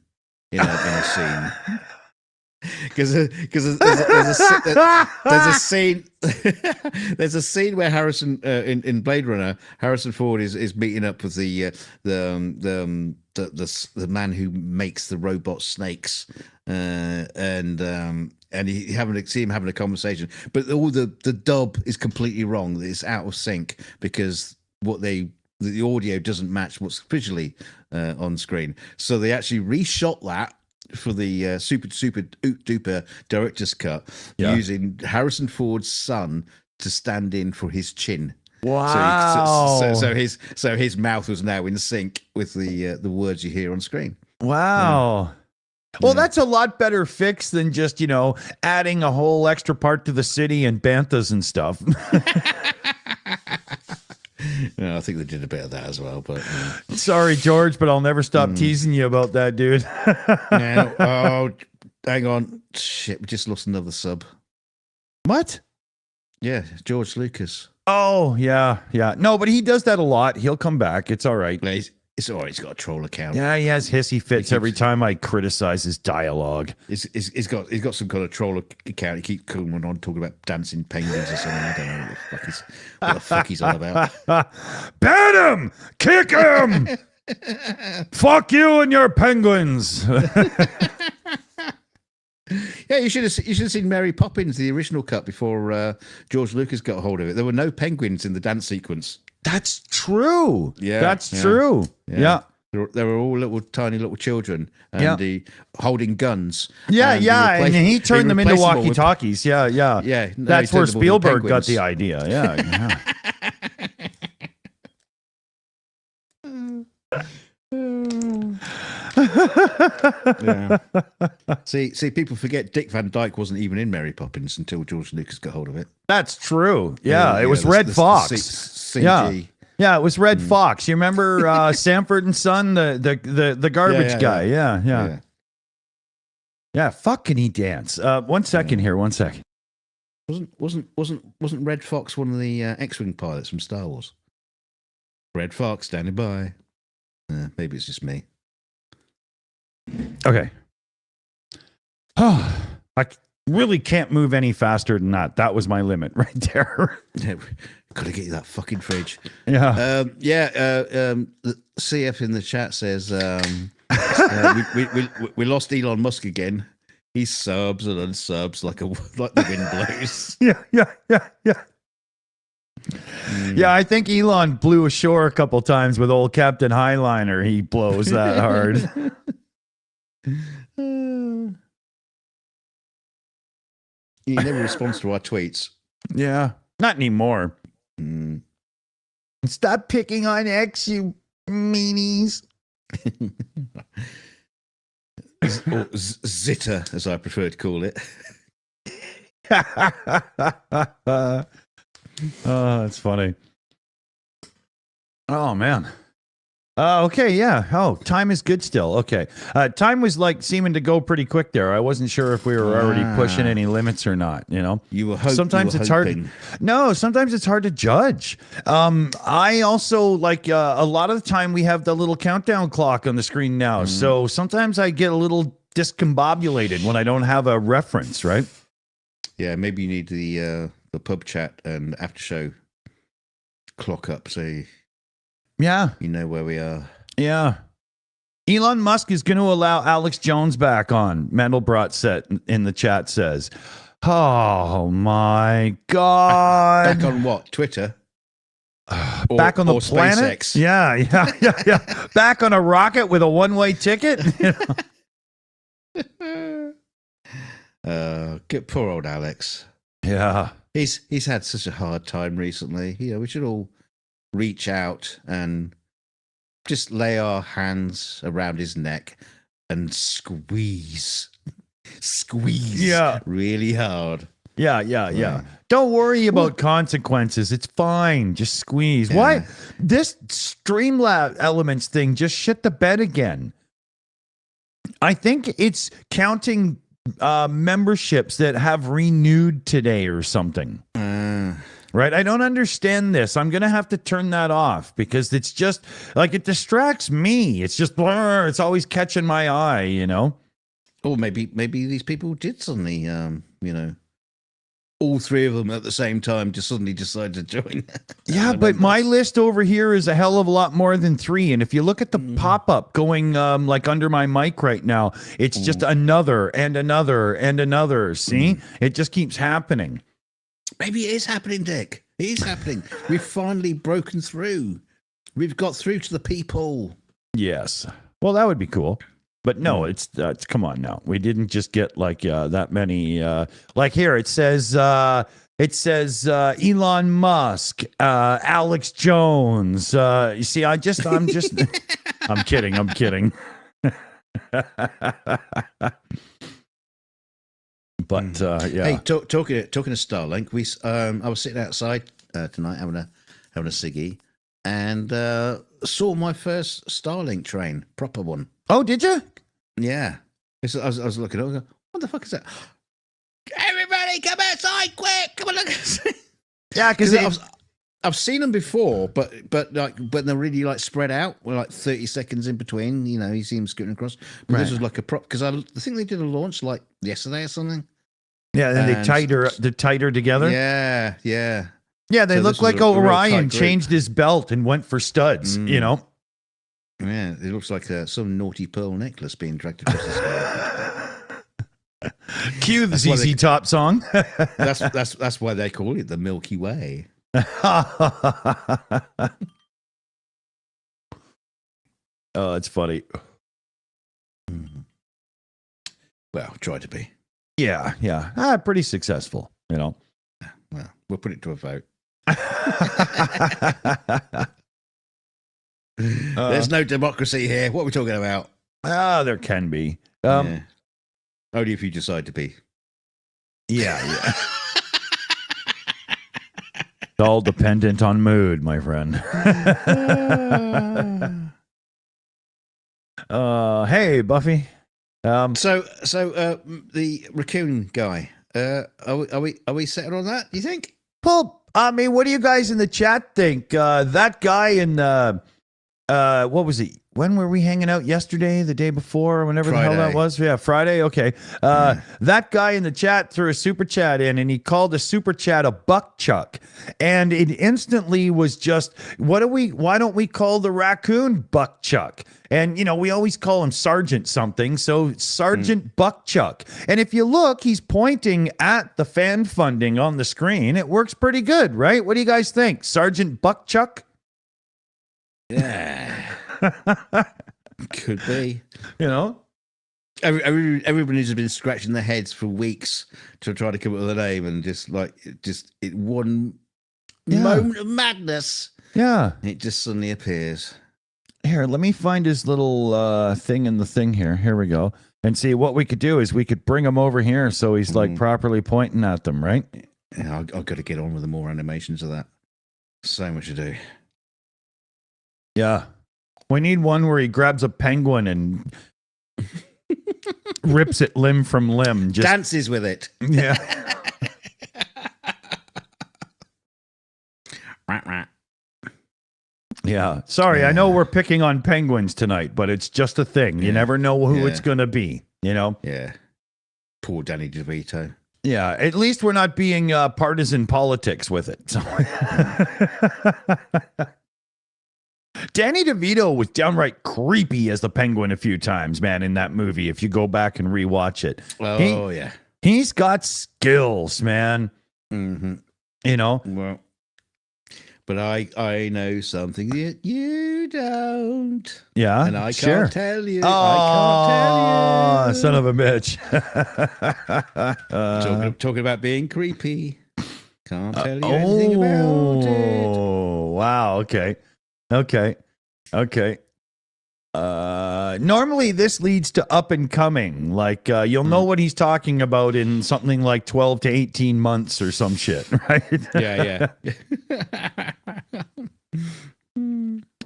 in a scene. Because there's a scene where Harrison in Blade Runner, Harrison Ford is meeting up with the man who makes the robot snakes, and you see him having a conversation, but all the dub is completely wrong. It's out of sync because the audio doesn't match what's visually on screen. So they actually reshot that for the super duper director's cut, using Harrison Ford's son to stand in for his chin. Wow! So his mouth was now in sync with the words you hear on screen. Wow. Well, that's a lot better fix than just adding a whole extra part to the city and banthas and stuff. I think they did a bit of that as well. But sorry, George, but I'll never stop teasing you about that, dude. hang on. Shit, we just lost another sub. What? Yeah, George Lucas. Oh, yeah. No, but he does that a lot. He'll come back. It's all right. Yeah, it's all right. He's got a troll account. Yeah, he has hissy fits every time I criticize his dialogue. He's got some kind of troll account. He keeps coming on talking about dancing penguins or something. I don't know what the fuck he's on about. Ban him! Kick him! Fuck you and your penguins. Yeah, you should have seen Mary Poppins, the original cut, before George Lucas got a hold of it. There were no penguins in the dance sequence. That's true. Yeah, that's true. Yeah. They were all tiny little children, and holding guns. And he turned them into walkie-talkies. Yeah. No, that's where Spielberg got the idea. Yeah. Yeah. See, people forget Dick Van Dyke wasn't even in Mary Poppins until George Lucas got hold of it. That's true. Yeah, it was Red Fox. CG. Yeah, it was Red Fox. You remember Sanford and Son, the garbage guy? Yeah. Fuck, can he dance? 1 second here. 1 second. Wasn't Red Fox one of the X-wing pilots from Star Wars? Red Fox standing by. Maybe it's just me. Okay. Oh, I really can't move any faster than that. That was my limit right there. Gotta get you that fucking fridge. Yeah. The CF in the chat says we lost Elon Musk again. He subs and unsubs like the wind blows. Yeah. Yeah, I think Elon blew ashore a couple times with old Captain Highliner. He blows that hard. He never responds to our tweets. Yeah, not anymore. Stop picking on X, you meanies. Or Zitter, as I prefer to call it. Oh, that's funny. Oh, man. Okay, yeah. Oh, time is good still. Okay. Time was like seeming to go pretty quick there. I wasn't sure if we were already pushing any limits or not, you know? Sometimes it's hard. No, sometimes it's hard to judge. I also like a lot of the time we have the little countdown clock on the screen now. So sometimes I get a little discombobulated when I don't have a reference, right? Yeah, maybe you need the PubChat and after show clock up so you know where we are. Yeah. Elon Musk is going to allow Alex Jones back on. Mandelbrot set in the chat says, "Oh my God!" Back on what? Twitter? Back on the planet? SpaceX. Yeah. Back on a rocket with a one-way ticket. Get poor old Alex. Yeah. He's had such a hard time recently. You know, we should all reach out and just lay our hands around his neck and squeeze really hard. Yeah. Don't worry about consequences. It's fine. Just squeeze. Yeah. Why? This Streamlabs Elements thing just shit the bed again. I think it's counting memberships that have renewed today or something. Right? I don't understand this. I'm going to have to turn that off because it's just like it distracts me. It's just blur. It's always catching my eye, you know? Or maybe these people did suddenly, all three of them at the same time just suddenly decide to join. Yeah, but my list over here is a hell of a lot more than 3. And if you look at the pop-up going like under my mic right now, it's just another and another and another. See? It just keeps happening. Maybe it is happening, Dick. It is happening. We've finally broken through. We've got through to the people. Yes. Well, that would be cool. But no, it's come on now. We didn't just get like that many. Like here, it says Elon Musk, Alex Jones. You see, I'm just, I'm kidding. But yeah. Hey, talking of Starlink, I was sitting outside tonight having a ciggy, and saw my first Starling train, proper one. Oh, did you? Yeah. I was looking over. What the fuck is that? Everybody, come outside, quick! Come on, look. Yeah, because I've seen them before, but they're really like spread out, with like 30 seconds in between. You know, you see them scooting across. But this was like a prop because I think they did a launch like yesterday or something. Yeah, and they're tighter together. Yeah. Yeah, they So look this like was a real Orion tight group. changed his belt and went for studs, you know? Yeah, it looks like some naughty pearl necklace being dragged across the sky. Cue the That's why ZZ Top song. That's why they call it the Milky Way. Oh, it's funny. Well, try to be. Yeah. Pretty successful, you know. Well, we'll put it to a vote. There's no democracy here. What are we talking about? There can be. Yeah. Only if you decide to be. Yeah. It's all dependent on mood, my friend. Hey, Buffy. So the raccoon guy. Are we settled on that? Do you think? Well, I mean, what do you guys in the chat think? That guy in what was it? When were we hanging out? Yesterday, the day before, whenever the hell that Friday. was? Yeah, Friday. Okay. That guy in the chat threw a super chat in, and he called a super chat a buck chuck, and it instantly was just, why don't we call the raccoon buck chuck? And, you know, we always call him Sergeant something. So Sergeant Buckchuck. And if you look, he's pointing at the fan funding on the screen. It works pretty good, right? What do you guys think? Sergeant Buckchuck? Yeah. Could be. You know? Everybody's been scratching their heads for weeks to try to come up with a name, and it one moment of madness. Yeah. It just suddenly appears. Here, let me find his little thing in the thing here. Here we go. And see, what we could do is we could bring him over here so he's like properly pointing at them, right? Yeah, I've got to get on with the more animations of that. So much to do. Yeah. We need one where he grabs a penguin and rips it limb from limb. Just dances with it. Yeah. Yeah. Sorry, I know we're picking on penguins tonight, but it's just a thing. You never know who it's going to be, you know? Yeah. Poor Danny DeVito. Yeah. At least we're not being partisan politics with it. So. Danny DeVito was downright creepy as the penguin a few times, man, in that movie, if you go back and rewatch it. Oh, yeah. He's got skills, man. Mm-hmm. You know? Well, but I know something that you don't. Yeah, and I sure. can't tell you. Oh, I can't tell you. Son of a bitch. Talking about being creepy. Can't tell you anything about it. Oh, wow. Okay. Normally this leads to up and coming. Like you'll know what he's talking about in something like 12 to 18 months or some shit, right? Yeah.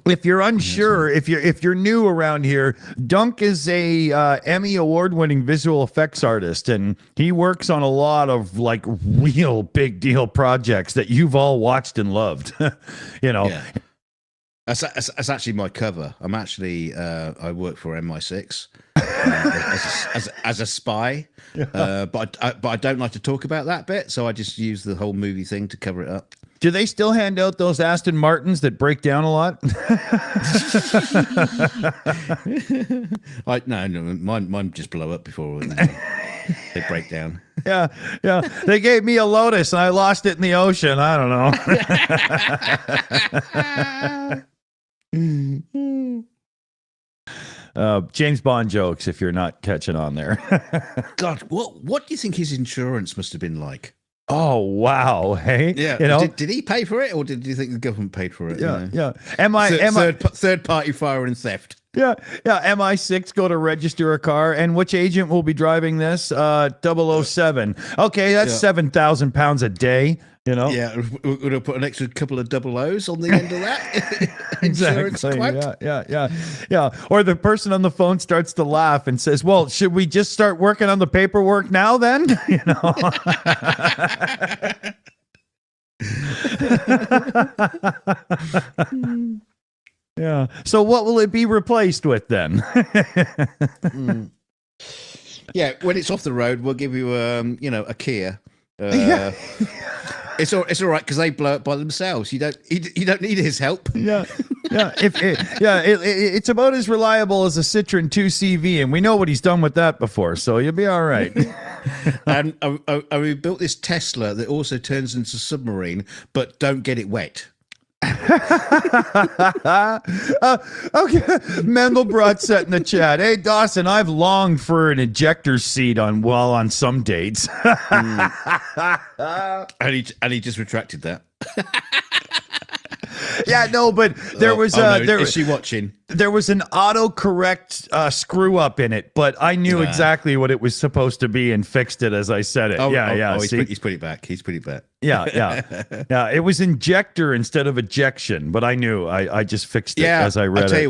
If you're unsure, if you're new around here, Dunk is a Emmy award-winning visual effects artist, and he works on a lot of like real big deal projects that you've all watched and loved. You know. Yeah. That's actually my cover. I'm actually I work for MI6 as a spy, but I don't like to talk about that bit, so I just use the whole movie thing to cover it up. Do they still hand out those Aston Martins that break down a lot? No, mine just blow up before they break down. Yeah. They gave me a Lotus and I lost it in the ocean. I don't know. James Bond jokes, if you're not catching on there. God, what do you think his insurance must have been like? Oh, wow. Hey, yeah. You know, did he pay for it, or did you think the government paid for it? Yeah, you know? yeah. Third party fire and theft. Yeah, yeah. MI6 go to register a car, and which agent will be driving this? 007. Okay, that's 7,000 pounds a day. You know. Yeah, we're going to put an extra couple of double O's on the end of that. Insurance quote. Yeah. Or the person on the phone starts to laugh and says, "Well, should we just start working on the paperwork now? Then, you know." Yeah. So what will it be replaced with then? Yeah, when it's off the road, we'll give you a Kia. It's all right because they blow it by themselves. You don't need his help. Yeah. It's about as reliable as a Citroen 2CV, and we know what he's done with that before, so you'll be all right. And we built this Tesla that also turns into a submarine, but don't get it wet. Okay, Mendelbrot set in the chat. Hey Dawson, I've longed for an ejector seat on some dates. And he just retracted that. Yeah, no, but there was is she watching? There was an autocorrect screw up in it, but I knew exactly what it was supposed to be and fixed it as I said it. He's put it back. Yeah. It was injector instead of ejection, but I knew. I just fixed it as I read it.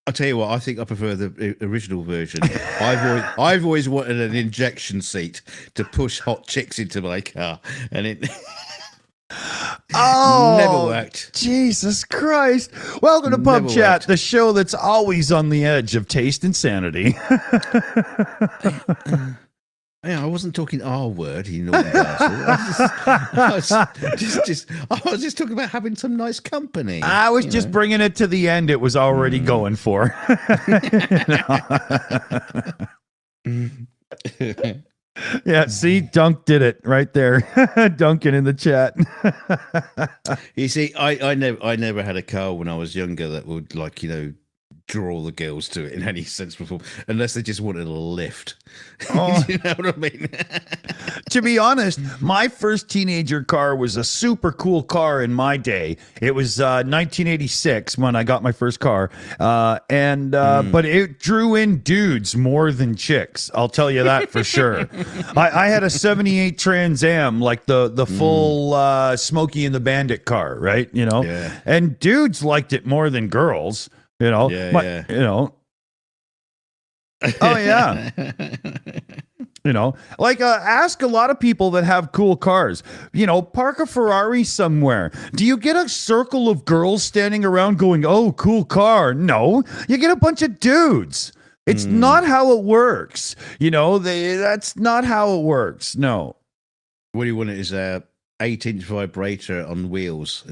I'll tell you what. I think I prefer the original version. I've always wanted an injection seat to push hot chicks into my car, and it. Never worked. Jesus Christ. Welcome to PubChat, the show that's always on the edge of taste and sanity. Yeah, I wasn't talking R word, you naughty bastard. I was just talking about having some nice company. I was just bringing it to the end it was already going for. Yeah, see, Dunk did it right there. Duncan in the chat. You see, I never had a car when I was younger that would draw the girls to it in any sense before, unless they just wanted a lift. You know what I mean? To be honest, my first teenager car was a super cool car in my day. It was 1986 when I got my first car, but it drew in dudes more than chicks. I'll tell you that for sure. I had a 78 Trans Am, like the full Smokey and the Bandit car, right? You know, and dudes liked it more than girls. You know, you know. Oh yeah. You know, ask a lot of people that have cool cars. You know, park a Ferrari somewhere. Do you get a circle of girls standing around going, "Oh, cool car"? No, you get a bunch of dudes. It's not how it works. You know, that's not how it works. No. What do you want? Is a 8-inch vibrator on wheels?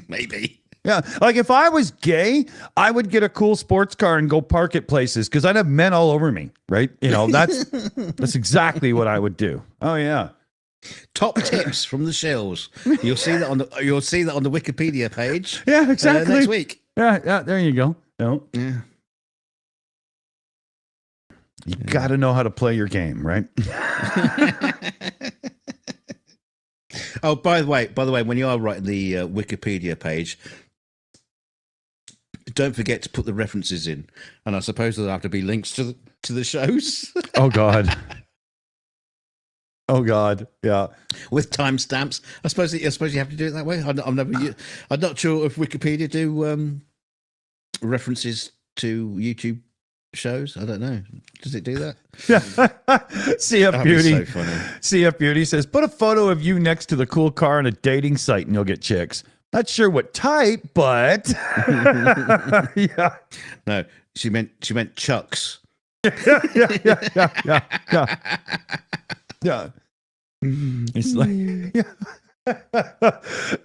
Maybe. Yeah, like if I was gay, I would get a cool sports car and go park at places because I'd have men all over me, right? You know, that's exactly what I would do. Oh yeah. Top tips from the Shills. You'll see that on the Wikipedia page. Yeah, exactly. Next week. Yeah. There you go. No. Yeah. You got to know how to play your game, right? Oh, by the way, when you are writing the Wikipedia page, don't forget to put the references in, and I suppose there'll have to be links to the shows. Oh God, yeah. With timestamps, I suppose you have to do it that way. I'm not sure if Wikipedia do references to YouTube shows. I don't know. Does it do that? CF Beauty. So funny. CF Beauty says, put a photo of you next to the cool car on a dating site and you'll get chicks. Not sure what type, but yeah. No, she meant Chucks. Yeah. It's like, you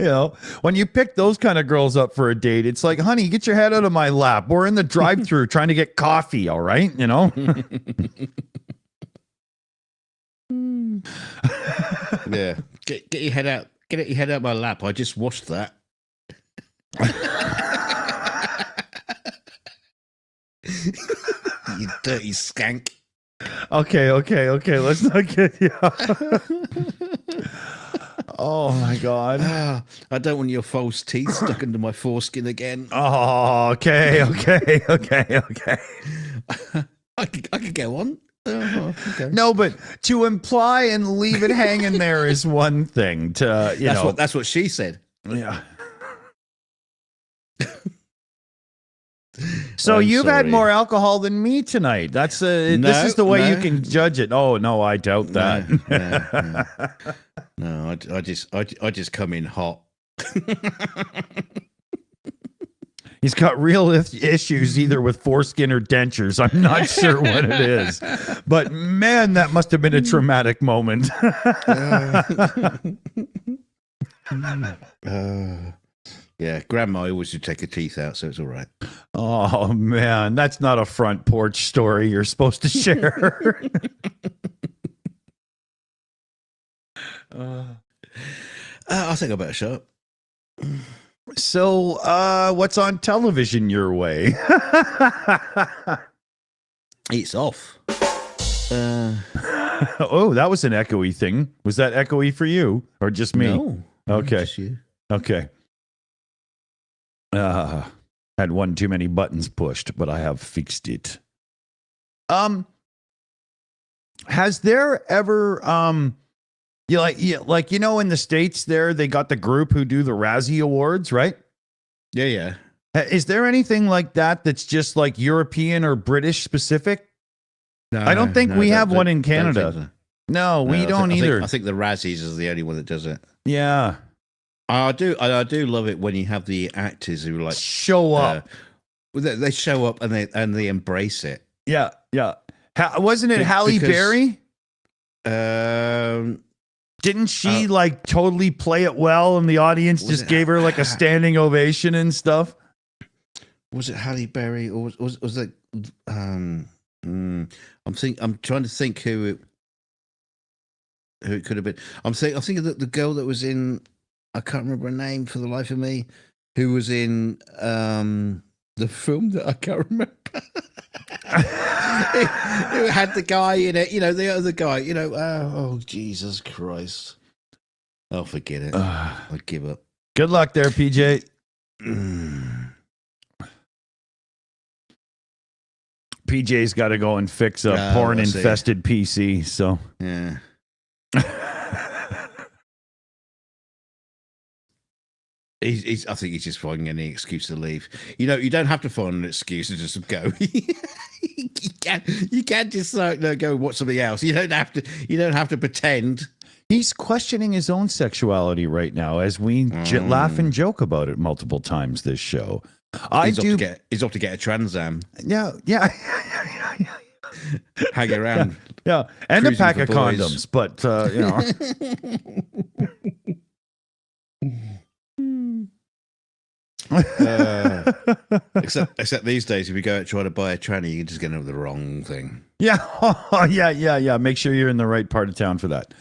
know, when you pick those kind of girls up for a date, it's like, honey, get your head out of my lap. We're in the drive-thru trying to get coffee, all right? You know? Yeah. Get your head out. Get your head out of my lap. I just washed that. You dirty skank. Okay. Let's not get Oh my God. I don't want your false teeth stuck into my foreskin again. Oh, okay. I could get one. Okay. No, but to imply and leave it hanging there is one thing. That's what she said. Yeah. So I'm you've had sorry. more alcohol than me tonight. That's this is the way you can judge it. Oh no, I doubt that. No, I just come in hot. He's got real issues either with foreskin or dentures. I'm not sure what it is. But man, that must have been a traumatic moment. Yeah, Grandma always would take her teeth out, so it's all right. Oh man, that's not a front porch story you're supposed to share. I think I better shut up. So, what's on television your way? It's off. Oh, that was an echoey thing. Was that echoey for you or just me? No. Okay. Just you. Okay. Had one too many buttons pushed, but I have fixed it. Has there ever in the States there they got the group who do the Razzie Awards, right? Yeah. Is there anything like that that's just like European or British specific? No, I don't think we have one in Canada. So. No, we don't either. I think the Razzies is the only one that does it. Yeah. I do love it when you have the actors who like show up. They show up and they embrace it. Yeah. Wasn't it Halle Berry? Didn't she like totally play it well, and the audience just gave her like a standing ovation and stuff? Was it Halle Berry or was it? I'm trying to think who it could have been. I'm thinking that the girl that was in. I can't remember her name for the life of me. Who was in the film that I can't remember? It had the guy in it, the other guy, oh, Jesus Christ. Oh, forget it. I'll give up. Good luck there, PJ. PJ's got to go and fix a porn-infested PC, so. Yeah. I think he's just finding any excuse to leave. You don't have to find an excuse to just go. you can't just go watch something else. You don't have to pretend. He's questioning his own sexuality right now as we laugh and joke about it multiple times this show. He's off to get a Trans Am. Yeah. Hang around. Yeah, and a pack of condoms, but except these days, if you go out trying to buy a tranny, you can just get into the wrong thing. Yeah, yeah. Make sure you're in the right part of town for that.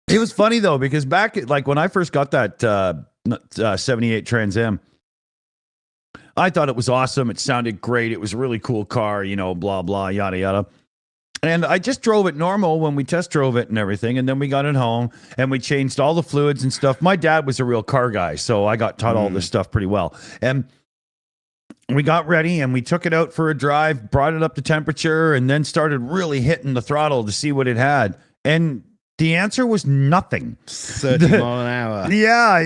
It was funny though, because back like when I first got that 78 Trans Am, I thought it was awesome. It sounded great. It was a really cool car, blah blah yada yada. And I just drove it normal when we test drove it and everything. And then we got it home and we changed all the fluids and stuff. My dad was a real car guy, so I got taught all this stuff pretty well. And we got ready and we took it out for a drive, brought it up to temperature, and then started really hitting the throttle to see what it had. And the answer was nothing. 30 mile an hour. Yeah.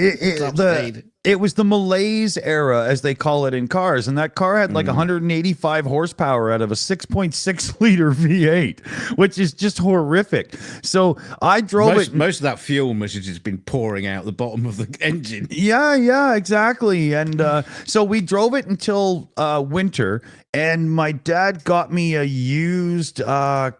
It was the malaise era, as they call it in cars. And that car had like 185 horsepower out of a 6.6 liter V8, which is just horrific. So I drove it. Most of that fuel must have just been pouring out the bottom of the engine. Yeah, exactly. And so we drove it until winter. And my dad got me a used a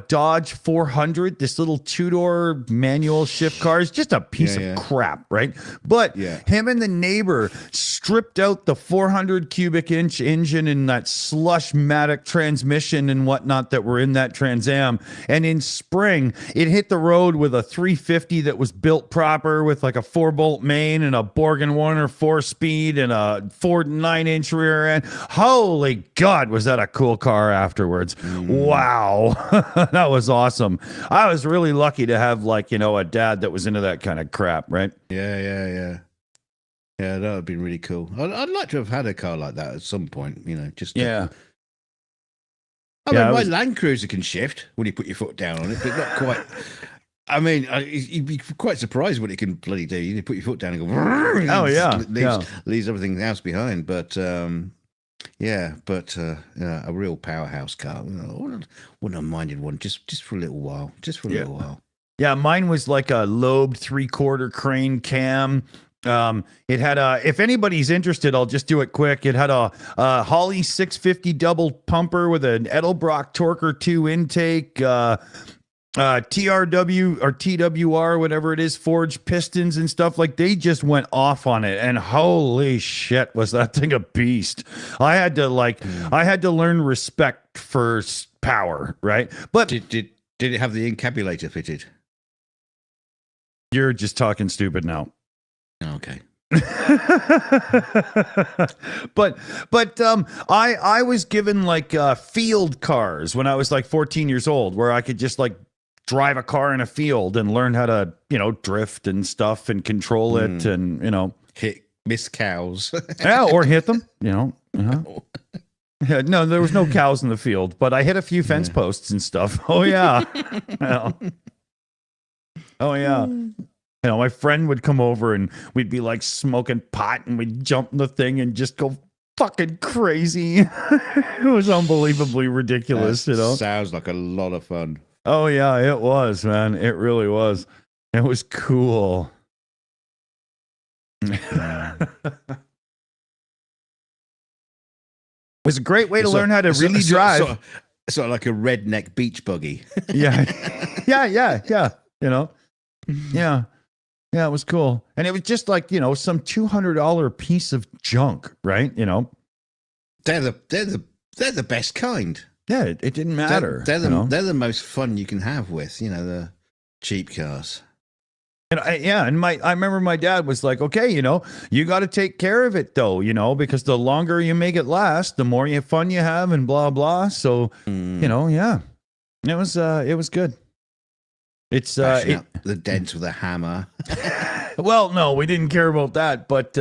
Dodge 400, this little two-door manual shift car. It's just a piece of crap, right? But Yeah. him and the neighbor stripped out the 400 cubic inch engine and that slush-matic transmission and whatnot that were in that Trans Am. And in spring, it hit the road with a 350 that was built proper with like a 4-bolt main and a Borg & Warner 4-speed and a Ford 9-inch rear end. Holy God, was that a cool car afterwards. Wow. That was awesome. I was really lucky to have like, you know, a dad that was into that kind of crap, right? Yeah, that would have been really cool. I'd like to have had a car like that at some point, you know, just Yeah. I Yeah, mean, I my was- Land Cruiser can shift when you put your foot down on it, but not quite. I mean, you'd be quite surprised what it can bloody do. You put your foot down and go. Oh, yeah. Leaves everything else behind. But yeah, a real powerhouse car. Wouldn't have minded one just for a little while. Just for a little while. Yeah, mine was like a lobed 3/4 crane cam. It had if anybody's interested, I'll just do it quick. It had a Holly 650 double pumper with an Edelbrock Torquer 2 intake, TRW or TWR, whatever it is, forged pistons and stuff. Like they just went off on it, and holy shit, was that thing a beast! I had to learn respect for power, right? But Did it have the encabulator fitted? you're just talking stupid now. Okay. but I was given like field cars when I was like 14 years old, where I could just like drive a car in a field and learn how to, you know, drift and stuff and control it and, you know, miss cows. yeah, or hit them, you know. Yeah, no, there was no cows in the field, but I hit a few fence posts and stuff. Oh yeah. Well, oh yeah. You know, my friend would come over and we'd be like smoking pot and we'd jump in the thing and just go fucking crazy. It was unbelievably ridiculous, you know. Sounds like a lot of fun. Oh yeah, it was, man. It really was. It was cool. It was a great way to learn how to really drive. Sort of like a redneck beach buggy. Yeah. Yeah. You know? Yeah. Yeah, it was cool. And it was just like, you know, some $200 piece of junk, right? You know? They're the best kind. Yeah, it didn't matter. They're you know? the most fun you can have with, you know, the cheap cars. And I remember my dad was like, okay, you know, you got to take care of it though, you know, because the longer you make it last, the more fun you have and blah, blah. So, you know, yeah, it was good. It's Bashing up the dents with a hammer. well, no, we didn't care about that, but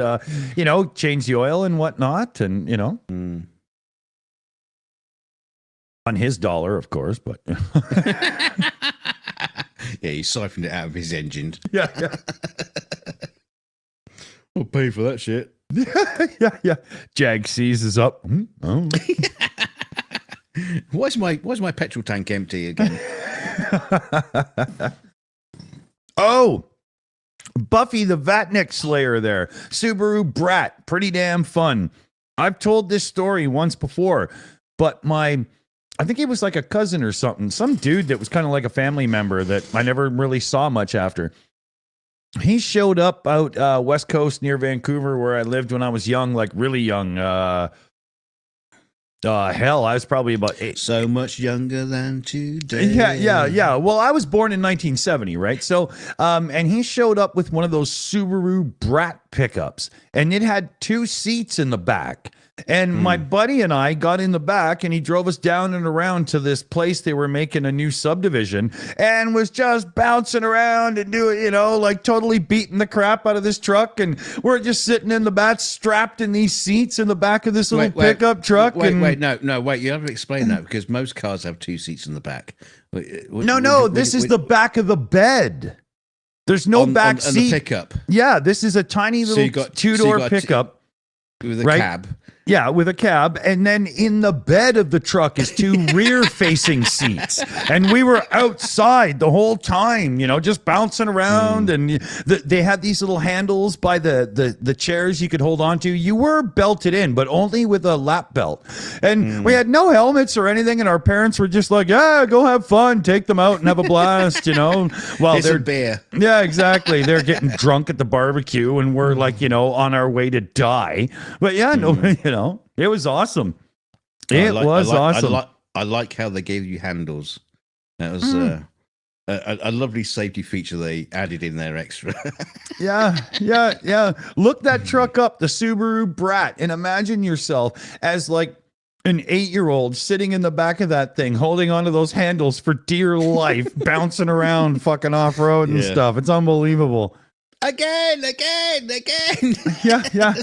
you know, change the oil and whatnot, and you know, on his dollar, of course, but yeah, he siphoned it out of his engine. yeah. I'll pay for that shit. yeah. Jag seizes up. Oh. Why's my petrol tank empty again? Oh, Buffy the Vatnik Slayer there. Subaru Brat. Pretty damn fun. I've told this story once before, but I think he was like a cousin or something. Some dude that was kind of like a family member that I never really saw much after. He showed up out West Coast near Vancouver where I lived when I was young, like really young. Hell, I was probably about 8. So much younger than today. Yeah. Well, I was born in 1970, right? So, and he showed up with one of those Subaru Brat pickups, and it had 2 seats in the back. And my buddy and I got in the back, and he drove us down and around to this place they were making a new subdivision, and was just bouncing around and doing, you know, like totally beating the crap out of this truck. And we're just sitting in the back, strapped in these seats in the back of this little pickup truck. Wait, no, you have to explain that because most cars have 2 seats in the back. This is the back of the bed. There's no back seat. On the pickup. Yeah, this is a tiny little 2-door pickup. with a right? cab. Yeah, with a cab. And then in the bed of the truck is two rear-facing seats. And we were outside the whole time, just bouncing around. And they had these little handles by the chairs you could hold on to. You were belted in, but only with a lap belt. And we had no helmets or anything. And our parents were just like, yeah, go have fun. Take them out and have a blast, While It's they're a beer. Yeah, exactly. They're getting drunk at the barbecue and we're like, on our way to die. But yeah, it was awesome. Awesome. I like how they gave you handles. That was a lovely safety feature they added in there extra. Yeah. Look that truck up, the Subaru Brat, and imagine yourself as like an 8-year-old sitting in the back of that thing, holding onto those handles for dear life, bouncing around fucking off-road and stuff. It's unbelievable. Again. Yeah.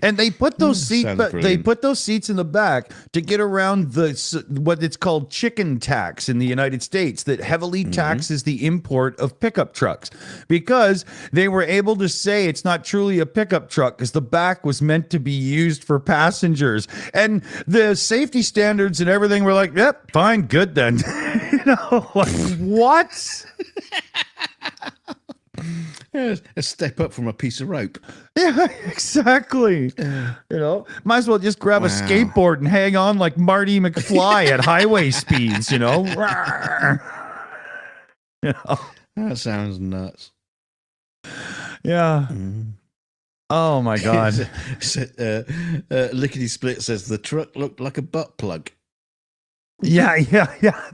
And they put those seats. Sounds They brilliant. put those seats in the back to get around what it's called chicken tax in the United States that heavily taxes the import of pickup trucks, because they were able to say it's not truly a pickup truck because the back was meant to be used for passengers, and the safety standards and everything were like, yep, fine, good then. Like what? A step up from a piece of rope. Yeah, exactly. Might as well just grab a skateboard and hang on like Marty McFly at highway speeds, That sounds nuts. Yeah. Oh my God. Lickety Split says the truck looked like a butt plug. Yeah.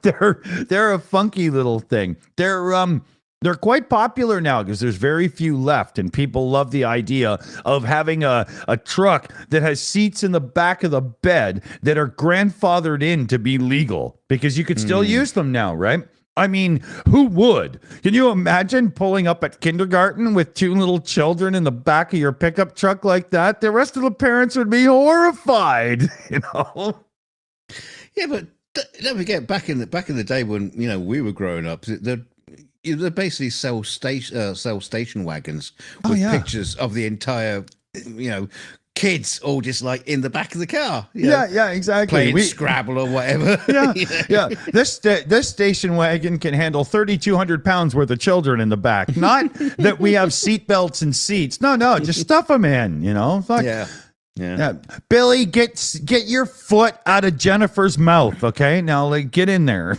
They're a funky little thing. They're quite popular now because there's very few left, and people love the idea of having a truck that has seats in the back of the bed that are grandfathered in to be legal, because you could still use them now, right? I mean, who would? Can you imagine pulling up at kindergarten with two little children in the back of your pickup truck like that? The rest of the parents would be horrified, Yeah, but don't forget, back in the day when we were growing up, they basically sell station wagons with pictures of the entire, kids all just like in the back of the car. Yeah, exactly. Playing Scrabble or whatever. Yeah. This station wagon can handle 3,200 pounds worth of children in the back. Not that we have seat belts and seats. No, just stuff them in. Fuck. Yeah. Billy, get your foot out of Jennifer's mouth. Okay, now get in there.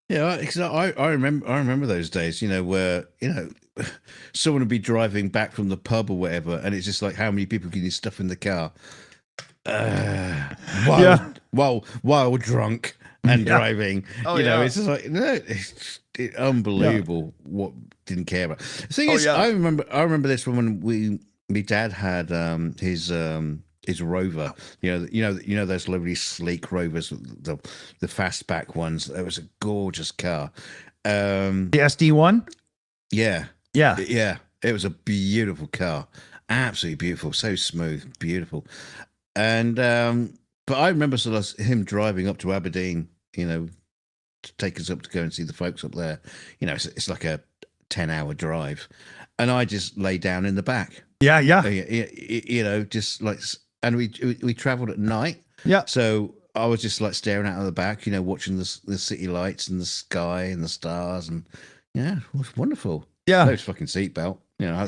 Yeah, because I remember those days, where someone would be driving back from the pub or whatever, and it's just like, how many people can you stuff in the car? While drunk and driving, it's just like it's unbelievable what didn't care about. The thing is, I remember this when my dad had his Rover, those lovely sleek Rovers, the fastback ones. It was a gorgeous car. The SD one. Yeah. It was a beautiful car, absolutely beautiful, so smooth, beautiful. And but I remember sort of him driving up to Aberdeen, to take us up to go and see the folks up there. It's like a 10-hour drive, and I just lay down in the back. Yeah. Just like. And we travelled at night. Yeah. So I was just like staring out of the back, watching the city lights and the sky and the stars, and it was wonderful. Yeah. Those fucking seatbelt. I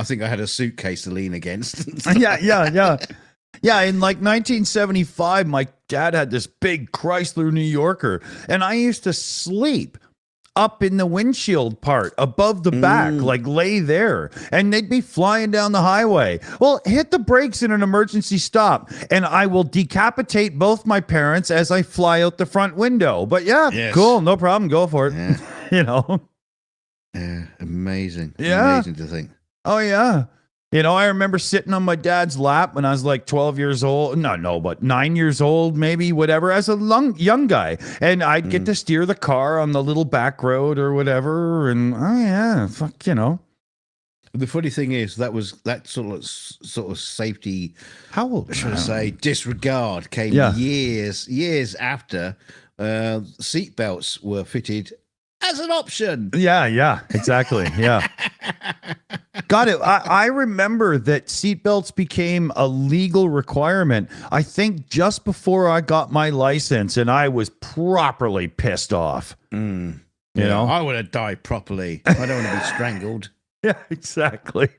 think I had a suitcase to lean against. Yeah. In like 1975, my dad had this big Chrysler New Yorker, and I used to sleep up in the windshield part above the back, like lay there, and they'd be flying down the highway. Well, hit the brakes in an emergency stop and I will decapitate both my parents as I fly out the front window. But cool, no problem, go for it. Yeah. Amazing. Yeah. Amazing to think. Oh yeah. I remember sitting on my dad's lap when I was like 12 years old. But 9 years old, maybe, whatever, as a young guy. And I'd get to steer the car on the little back road or whatever. And, The funny thing is, that sort of safety, how should I say, disregard came years after seatbelts were fitted as an option. Yeah, exactly. Yeah. Got it. I remember that seatbelts became a legal requirement, I think, just before I got my license, and I was properly pissed off. You know? I want to die properly. I don't want to be strangled. Yeah, exactly.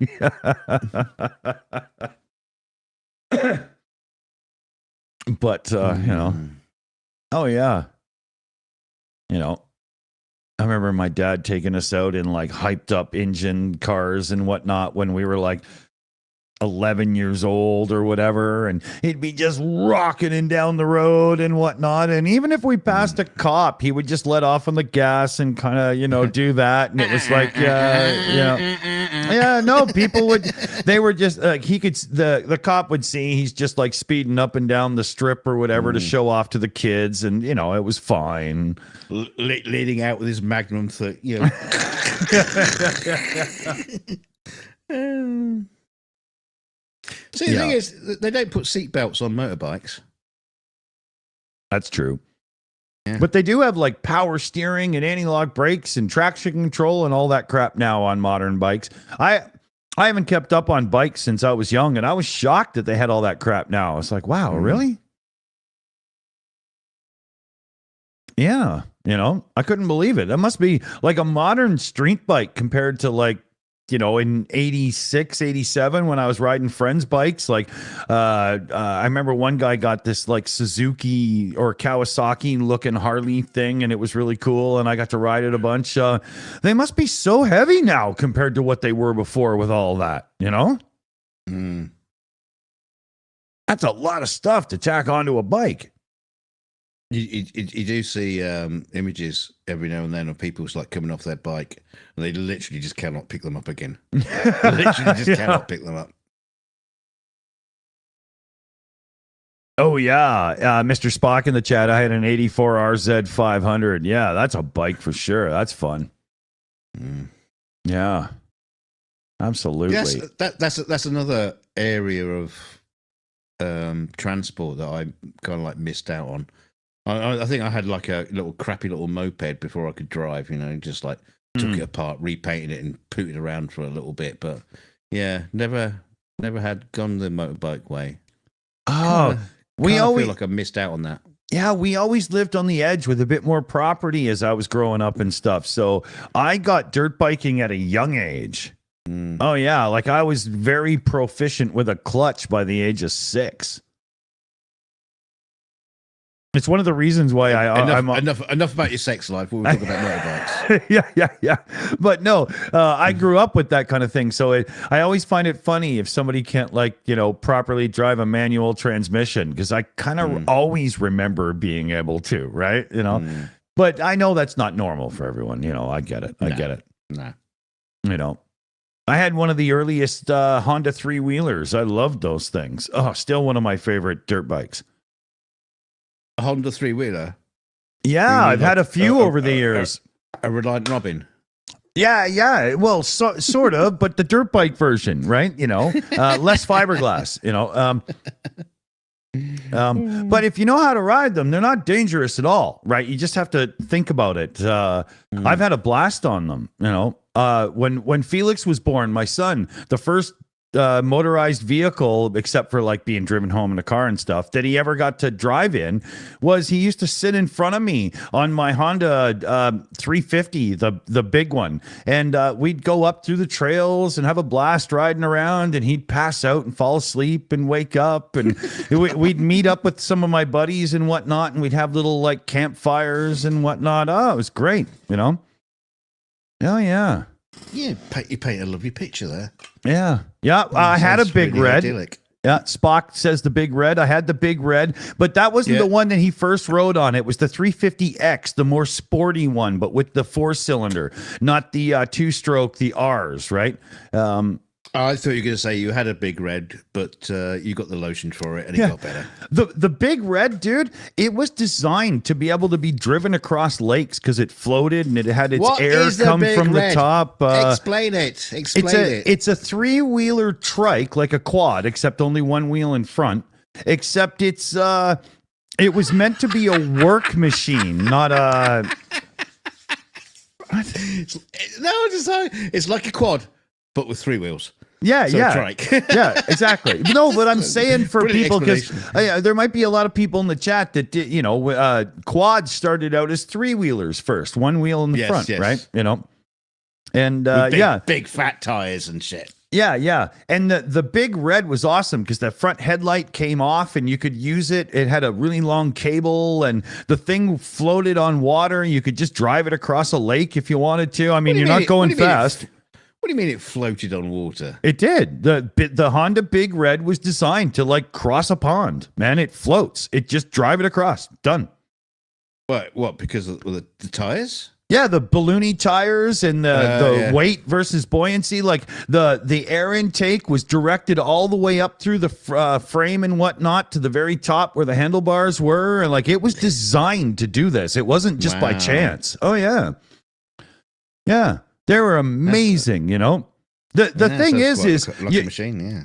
But, you know, oh, yeah. You know, I remember my dad taking us out in like hyped up engine cars and whatnot when we were like 11 years old or whatever, and he'd be just rocketing down the road and whatnot. And even if we passed a cop, he would just let off on the gas and kind of, you know, do that. And it was like, no, people would, they were just like, he could, the cop would see he's just like speeding up and down the strip or whatever to show off to the kids. And, you know, it was fine. Leading out with his Magnum, you know. See, the thing is, they don't put seatbelts on motorbikes. That's true. Yeah. But they do have like power steering and anti-lock brakes and traction control and all that crap now on modern bikes. I haven't kept up on bikes since I was young, and I was shocked that they had all that crap now. It's like, wow, really? Yeah, you know, I couldn't believe it. That must be like a modern street bike compared to like, you know, in 86, 87, when I was riding friends' bikes. Like, I remember one guy got this like Suzuki or Kawasaki looking Harley thing, and it was really cool, and I got to ride it a bunch. They must be so heavy now compared to what they were before with all that, you know? That's a lot of stuff to tack onto a bike. You do see images every now and then of people like coming off their bike, and they literally just cannot pick them up again. Literally just cannot pick them up. Oh, yeah. Mr. Spock in the chat, I had an 84 RZ 500. Yeah, that's a bike for sure. That's fun. Yeah, absolutely. Yes, that's another area of transport that I kind of like missed out on. I think I had like a little crappy little moped before I could drive, you know, just like took it apart, repainted it and pooted around for a little bit. But yeah, never had gone the motorbike way. Oh, we always feel like I missed out on that. Yeah, we always lived on the edge with a bit more property as I was growing up and stuff. So I got dirt biking at a young age. Oh, yeah. Like I was very proficient with a clutch by the age of 6. It's one of the reasons why enough about your sex life. We'll talk about motorbikes. yeah. But no, I grew up with that kind of thing. So I always find it funny if somebody can't, like, you know, properly drive a manual transmission, because I kind of always remember being able to, right? You know, but I know that's not normal for everyone. You know, I get it. Nah. You know, I had one of the earliest Honda 3-wheelers. I loved those things. Oh, still one of my favorite dirt bikes. A Honda 3-wheeler? Yeah, I've had a few over the years. A Reliant Robin? Yeah. Well, sort of, but the dirt bike version, right? You know, less fiberglass, you know. But if you know how to ride them, they're not dangerous at all, right? You just have to think about it. I've had a blast on them, you know. When Felix was born, my son, the first motorized vehicle, except for like being driven home in a car and stuff, that he ever got to drive in was he used to sit in front of me on my Honda 350, the big one, and we'd go up through the trails and have a blast riding around, and he'd pass out and fall asleep and wake up, and we'd meet up with some of my buddies and whatnot, and we'd have little like campfires and whatnot. Oh, it was great, you know. Oh yeah. Yeah, you paint a lovely picture there. Yeah. I had a big really red. Idyllic. Yeah, Spock says the big red. I had the big red, but that wasn't the one that he first rode on. It was the 350X, the more sporty one, but with the 4-cylinder, not the 2-stroke, the R's, right? I thought you were going to say you had a big red, but you got the lotion for it and it got better. The big red, dude, it was designed to be able to be driven across lakes because it floated and it had its air come from the top. Explain it. It's a 3-wheeler trike, like a quad, except only one wheel in front. Except it was meant to be a work machine, not a... It's like a quad, but with 3 wheels. Yeah, So yeah, trike. yeah, exactly. No, but I'm saying for Brilliant people because explanation. there might be a lot of people in the chat that did, quads started out as 3-wheelers first, 1 wheel in the Yes, front, yes. right? And With big fat tires and shit. yeah. And the big red was awesome because the front headlight came off and you could use it. It had a really long cable and the thing floated on water. You could just drive it across a lake if you wanted to. I mean, you're not going fast. What do you mean it floated on water? It did. The Honda Big Red was designed to like cross a pond. Man, it floats. It just drive it across. Done. What? Because of the tires? Yeah, the balloony tires and the weight versus buoyancy. Like the air intake was directed all the way up through the frame and whatnot to the very top where the handlebars were, and like it was designed to do this. It wasn't just by chance. Oh yeah, yeah. They were amazing. The thing is like a machine. Yeah.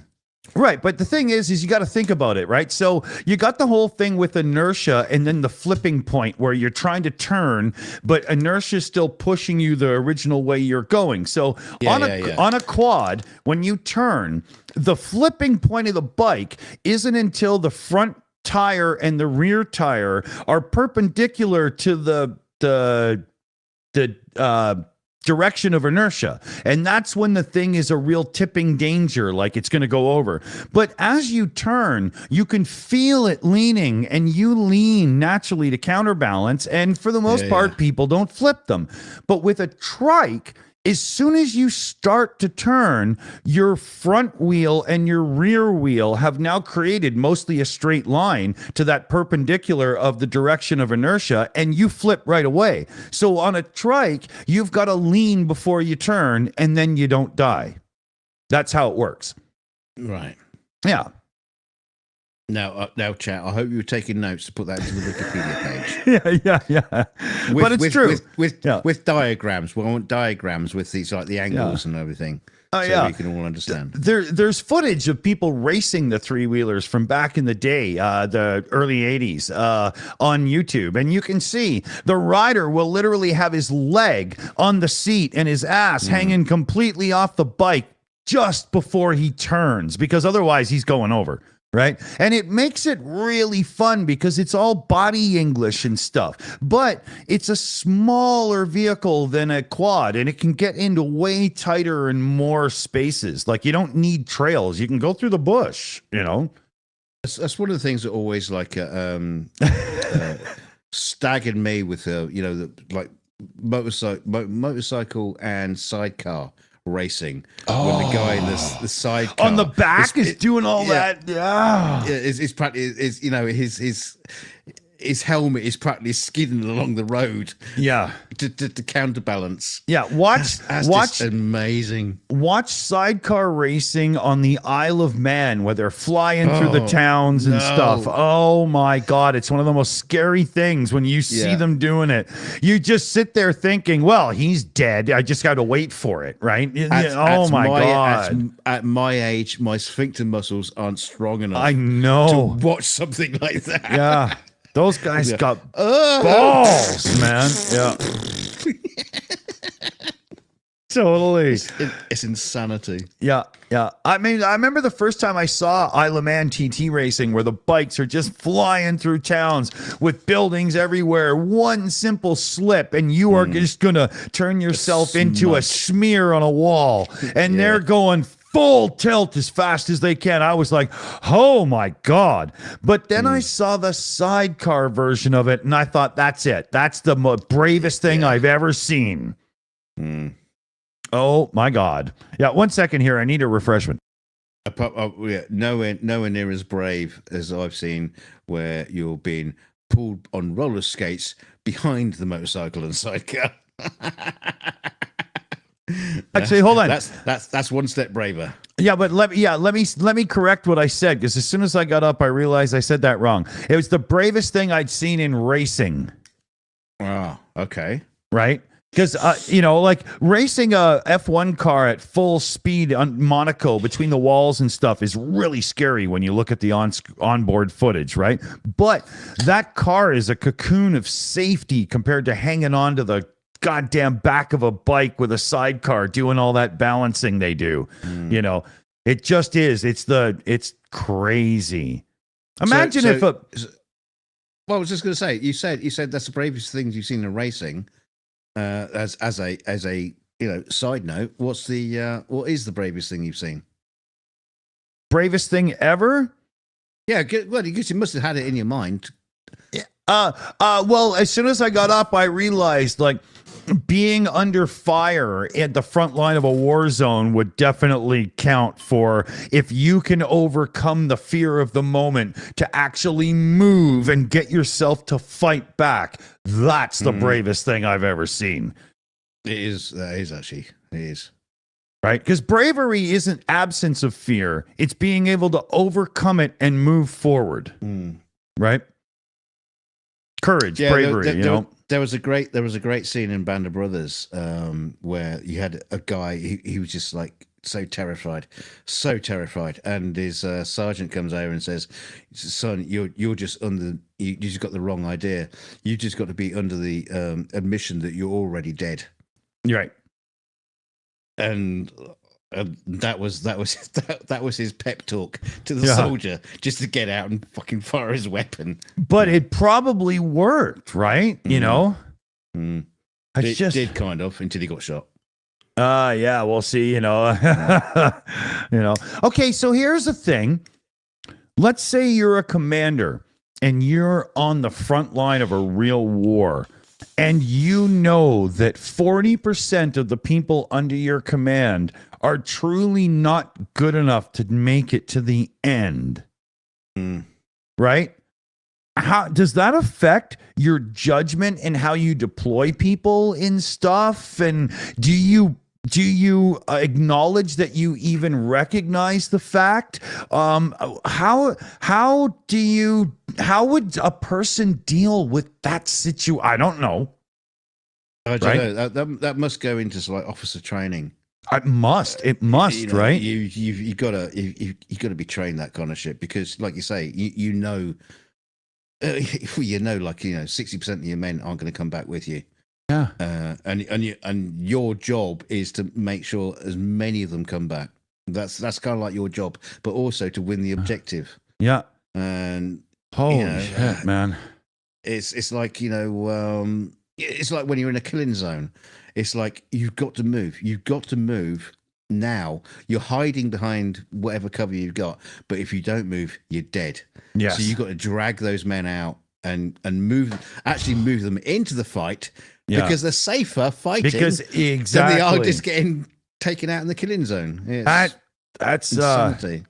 Right, but the thing is you got to think about it, right? So you got the whole thing with inertia and then the flipping point where you're trying to turn, but inertia is still pushing you the original way you're going. So on a quad, when you turn, the flipping point of the bike isn't until the front tire and the rear tire are perpendicular to the direction of inertia, and that's when the thing is a real tipping danger, like it's going to go over. But as you turn, you can feel it leaning, and you lean naturally to counterbalance, and for the most part people don't flip them. But with a trike, as soon as you start to turn, your front wheel and your rear wheel have now created mostly a straight line to that perpendicular of the direction of inertia, and you flip right away. So on a trike, you've got to lean before you turn, and then you don't die. That's how it works. Right. Yeah. Now, chat. I hope you were taking notes to put that into the Wikipedia page. Yeah. But it's true. With diagrams. We want diagrams with these, like the angles and everything. Oh, so you can all understand. There's footage of people racing the 3-wheelers from back in the day, the early 80s, on YouTube. And you can see the rider will literally have his leg on the seat and his ass hanging completely off the bike just before he turns, because otherwise he's going over. Right. And it makes it really fun because it's all body English and stuff, but it's a smaller vehicle than a quad, and it can get into way tighter and more spaces. Like you don't need trails. You can go through the bush, That's one of the things that always staggered me with motorcycle and sidecar racing. When the guy in the sidecar on the back is doing all that. Yeah. It's practically his helmet is practically skidding along the road. Yeah. To counterbalance. Yeah. Watch just amazing. Watch sidecar racing on the Isle of Man where they're flying through the towns and stuff. Oh my God. It's one of the most scary things when you see them doing it. You just sit there thinking, well, he's dead. I just got to wait for it. Right. My God. At my age, my sphincter muscles aren't strong enough. I know. To watch something like that. Yeah. Those guys got balls, man. Yeah. Totally. It's insanity. Yeah. I mean, I remember the first time I saw Isle of Man TT racing where the bikes are just flying through towns with buildings everywhere. One simple slip and you are just going to turn yourself into a smear on a wall. And they're going full tilt as fast as they can. I was like, oh my God. But then I saw the sidecar version of it and I thought, that's it. That's the bravest thing I've ever seen. Oh my God. Yeah, 1 second here. I need a refreshment. Nowhere near as brave as I've seen where you're being pulled on roller skates behind the motorcycle and sidecar. Actually, hold on. That's one step braver. Yeah, but let me correct what I said, because as soon as I got up, I realized I said that wrong. It was the bravest thing I'd seen in racing. Oh, okay. Right? Because, like racing a F1 car at full speed on Monaco between the walls and stuff is really scary when you look at the onboard footage, right? But that car is a cocoon of safety compared to hanging on to the goddamn back of a bike with a sidecar doing all that balancing they do. You know, it just is. It's crazy. Imagine if a. Well, I was just going to say, you said that's the bravest things you've seen in racing. As a side note, what is the bravest thing you've seen? Bravest thing ever? Yeah, well, you must have had it in your mind. Well, as soon as I got up, I realized like being under fire at the front line of a war zone would definitely count for if you can overcome the fear of the moment to actually move and get yourself to fight back. That's the bravest thing I've ever seen. It is. That is actually. It is. Right? Because bravery isn't absence of fear. It's being able to overcome it and move forward. Right? Courage, bravery, you know. There was a great scene in Band of Brothers where you had a guy. He was just like so terrified, and his sergeant comes over and says, "Son, you're just under. You just got the wrong idea. You just got to be under the admission that you're already dead." You're right. And that was his pep talk to the soldier, just to get out and fucking fire his weapon. But it probably worked, right? You know, It did kind of until he got shot. Yeah, we'll see. You know, Okay, so here's the thing. Let's say you're a commander and you're on the front line of a real war. And you know that 40% of the people under your command are truly not good enough to make it to the end. Right? How does that affect your judgment and how you deploy people in stuff? And do you acknowledge that you even recognize the fact? How would a person deal with that situation? I don't know. I don't know. That must go into like officer training. It must, right? You gotta be trained that kind of shit, because, like you say, you know, like 60% of your men aren't going to come back with you. Yeah. And your job is to make sure as many of them come back. That's kind of like your job, but also to win the objective. Yeah. And holy shit, man. It's like, it's like when you're in a killing zone. It's like you've got to move. You've got to move now. You're hiding behind whatever cover you've got, but if you don't move, you're dead. Yes. So you've got to drag those men out and move them into the fight. Yeah. Because they're safer fighting than they are just getting taken out in the killing zone. That's insanity.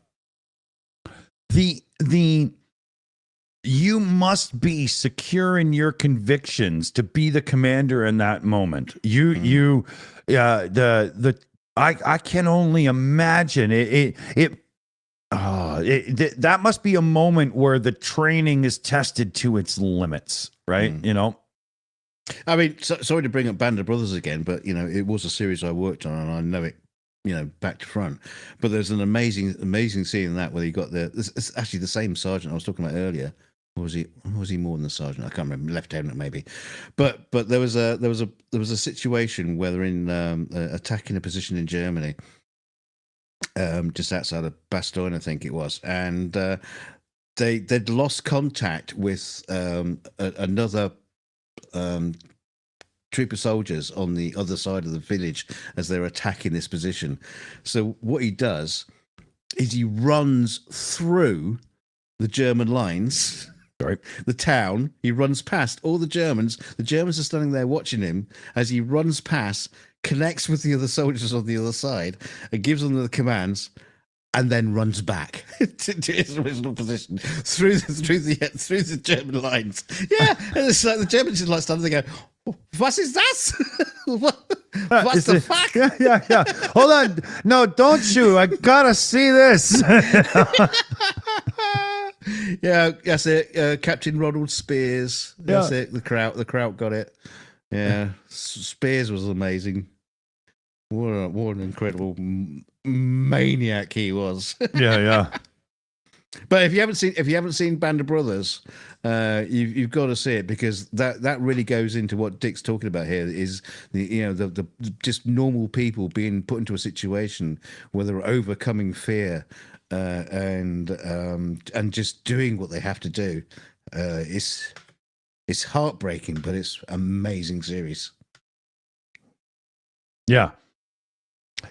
You must be secure in your convictions to be the commander in that moment. I can only imagine that must be a moment where the training is tested to its limits, right? You know. I mean, sorry to bring up Band of Brothers again, but it was a series I worked on, and I know it, back to front. But there's an amazing scene in that where you got it's actually the same sergeant I was talking about earlier. Or was he more than the sergeant? I can't remember. Lieutenant maybe. But there was a situation where they're in attacking a position in Germany, just outside of Bastogne, I think it was, and they'd lost contact with another troop of soldiers on the other side of the village as they're attacking this position. So what he does is he runs through the German lines, the town. He runs past all the Germans. The Germans are standing there watching him as he runs past, connects with the other soldiers on the other side, and gives them the commands, and then runs back to his original position through the German lines. Yeah, and it's like the Germans just like standing there going, "What is that? What the fuck?" Yeah. Hold on, no, don't shoot. I gotta see this. Yeah, that's it. Captain Ronald Spears. That's it. The crowd got it. Yeah, Spears was amazing. What an incredible maniac he was. Yeah. But if you haven't seen Band of Brothers, you've got to see it, because that really goes into what Dick's talking about here. Is the just normal people being put into a situation where they're overcoming fear and just doing what they have to do. It's heartbreaking, but it's amazing series. Yeah.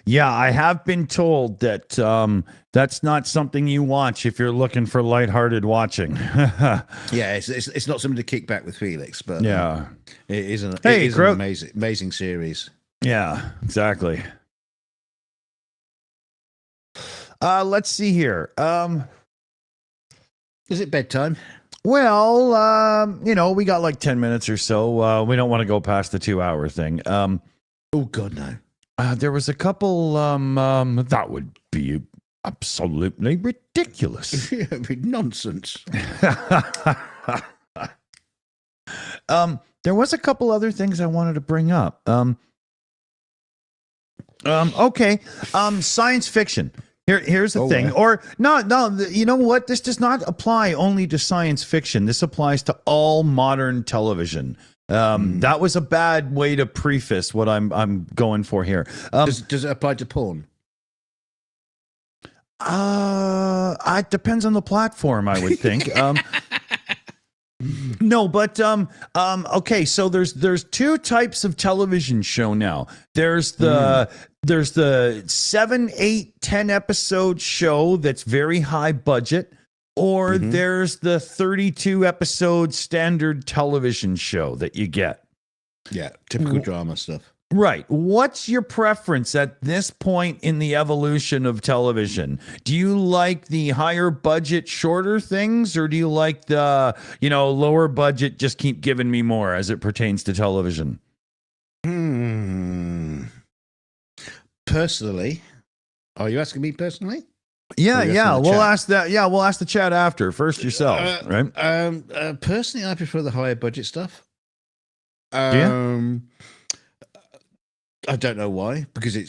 Yeah, I have been told that that's not something you watch if you're looking for lighthearted watching. Yeah, it's not something to kick back with Felix, but yeah, it is an amazing series. Yeah, exactly. Let's see here. Is it bedtime? Well, we got like 10 minutes or so. We don't want to go past the 2-hour thing. Oh God, no. There was a couple that would be absolutely ridiculous. Yeah, it'd be nonsense. There was a couple other things I wanted to bring up. Okay. Science fiction. Here's the thing. Yeah. Or no, you know what? This does not apply only to science fiction. This applies to all modern television. That was a bad way to preface what I'm going for here. Does it apply to porn? It depends on the platform, I would think. No, but okay, so there's two types of television show now. There's the 7, 8, 10 episode show that's very high budget, or there's the 32 episode standard television show that you get. Yeah, typical drama stuff. Right. What's your preference at this point in the evolution of television? Do you like the higher budget, shorter things, or do you like the, lower budget, just keep giving me more as it pertains to television? Personally, are you asking me personally? Yeah. We'll ask that. Yeah, we'll ask the chat after. First yourself, right? Personally, I prefer the higher budget stuff. I don't know why, because it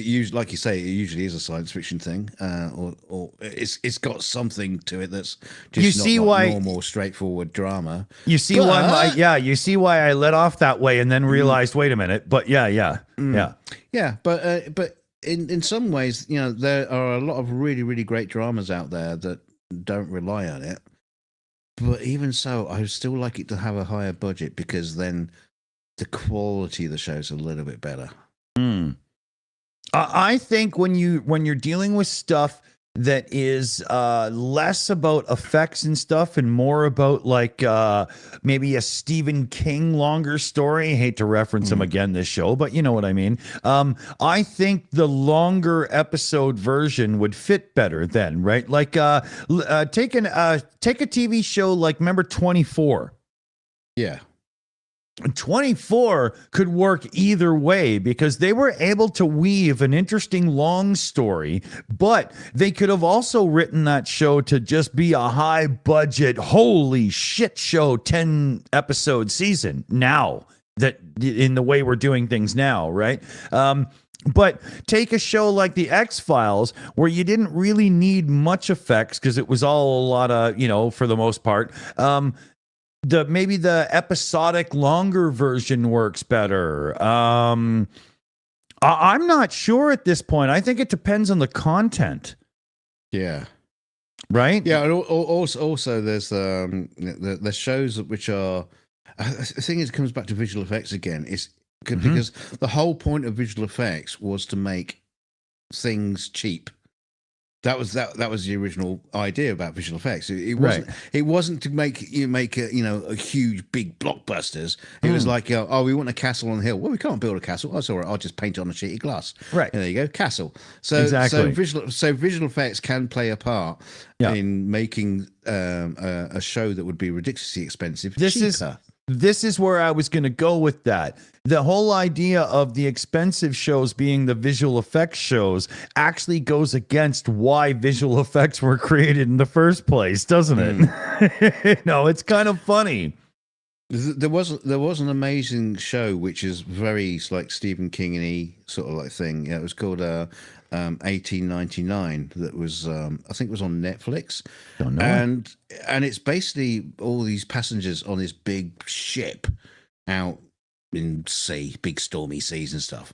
usually, like you say, it usually is a science fiction thing, or it's got something to it that's just not normal, straightforward drama. You see why? You see why I let off that way, and then realized, wait a minute. But yeah. But in some ways, there are a lot of really, really great dramas out there that don't rely on it. But even so, I still like it to have a higher budget, because then the quality of the show is a little bit better. I think when you're dealing with stuff that is less about effects and stuff and more about like maybe a Stephen King longer story. I hate to reference him again this show, but you know what I mean. I think the longer episode version would fit better then, right? Like take a TV show like, remember 24? Yeah. 24 could work either way, because they were able to weave an interesting long story, but they could have also written that show to just be a high budget, holy shit show, 10 episode season now, that in the way we're doing things now, right? But take a show like The X-Files, where you didn't really need much effects because it was all a lot of, for the most part, maybe the episodic longer version works better. I'm not sure at this point. I think it depends on the content. Yeah. Right? Yeah, and also there's the shows which are, I think it comes back to visual effects again. It's because the whole point of visual effects was to make things cheap. That was the original idea about visual effects. It wasn't. Right. It wasn't to make a huge big blockbusters. It was like, we want a castle on the hill. Well, we can't build a castle. That's all right. I'll just paint it on a sheet of glass. Right. And there you go, castle. So exactly. So visual effects can play a part in making a show that would be ridiculously expensive cheaper. This is where I was going to go with that. The whole idea of the expensive shows being the visual effects shows actually goes against why visual effects were created in the first place, doesn't it? It's kind of funny. There was an amazing show which is very like Stephen King-y sort of like thing. It was called 1899 that was I think it was on Netflix. Don't know. And it's basically all these passengers on this big ship out in sea, big stormy seas and stuff.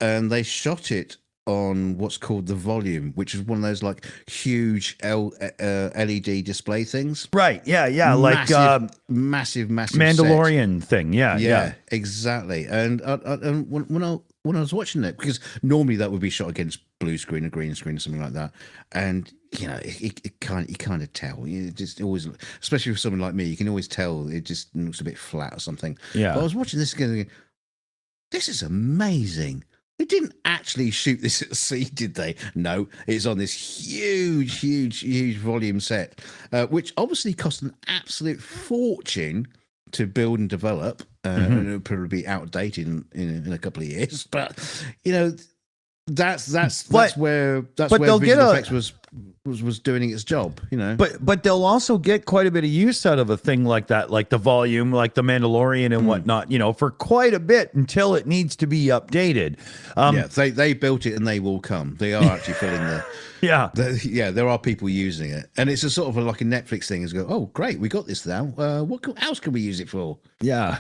And they shot it on what's called the volume, which is one of those like huge LED display things. Right. Yeah. Yeah. Massive Mandalorian set. thing. Yeah. Exactly. And when I was watching it, because normally that would be shot against blue screen or green screen or something like that, and you kind of tell. You just always, especially for someone like me, you can always tell it just looks a bit flat or something. Yeah. But I was watching this going, this is amazing. They didn't actually shoot this at sea, did they? No, it's on this huge volume set, which obviously cost an absolute fortune to build and develop. And it'll probably be outdated in a couple of years. But that's where visual effects was doing its job. But they'll also get quite a bit of use out of a thing like that, like the volume, like the Mandalorian and whatnot, for quite a bit until it needs to be updated. They built it and they will come. They are actually filling the there are people using it, and it's a sort of like a Netflix thing. Is go, oh great, we got this now. What else can we use it for? Yeah.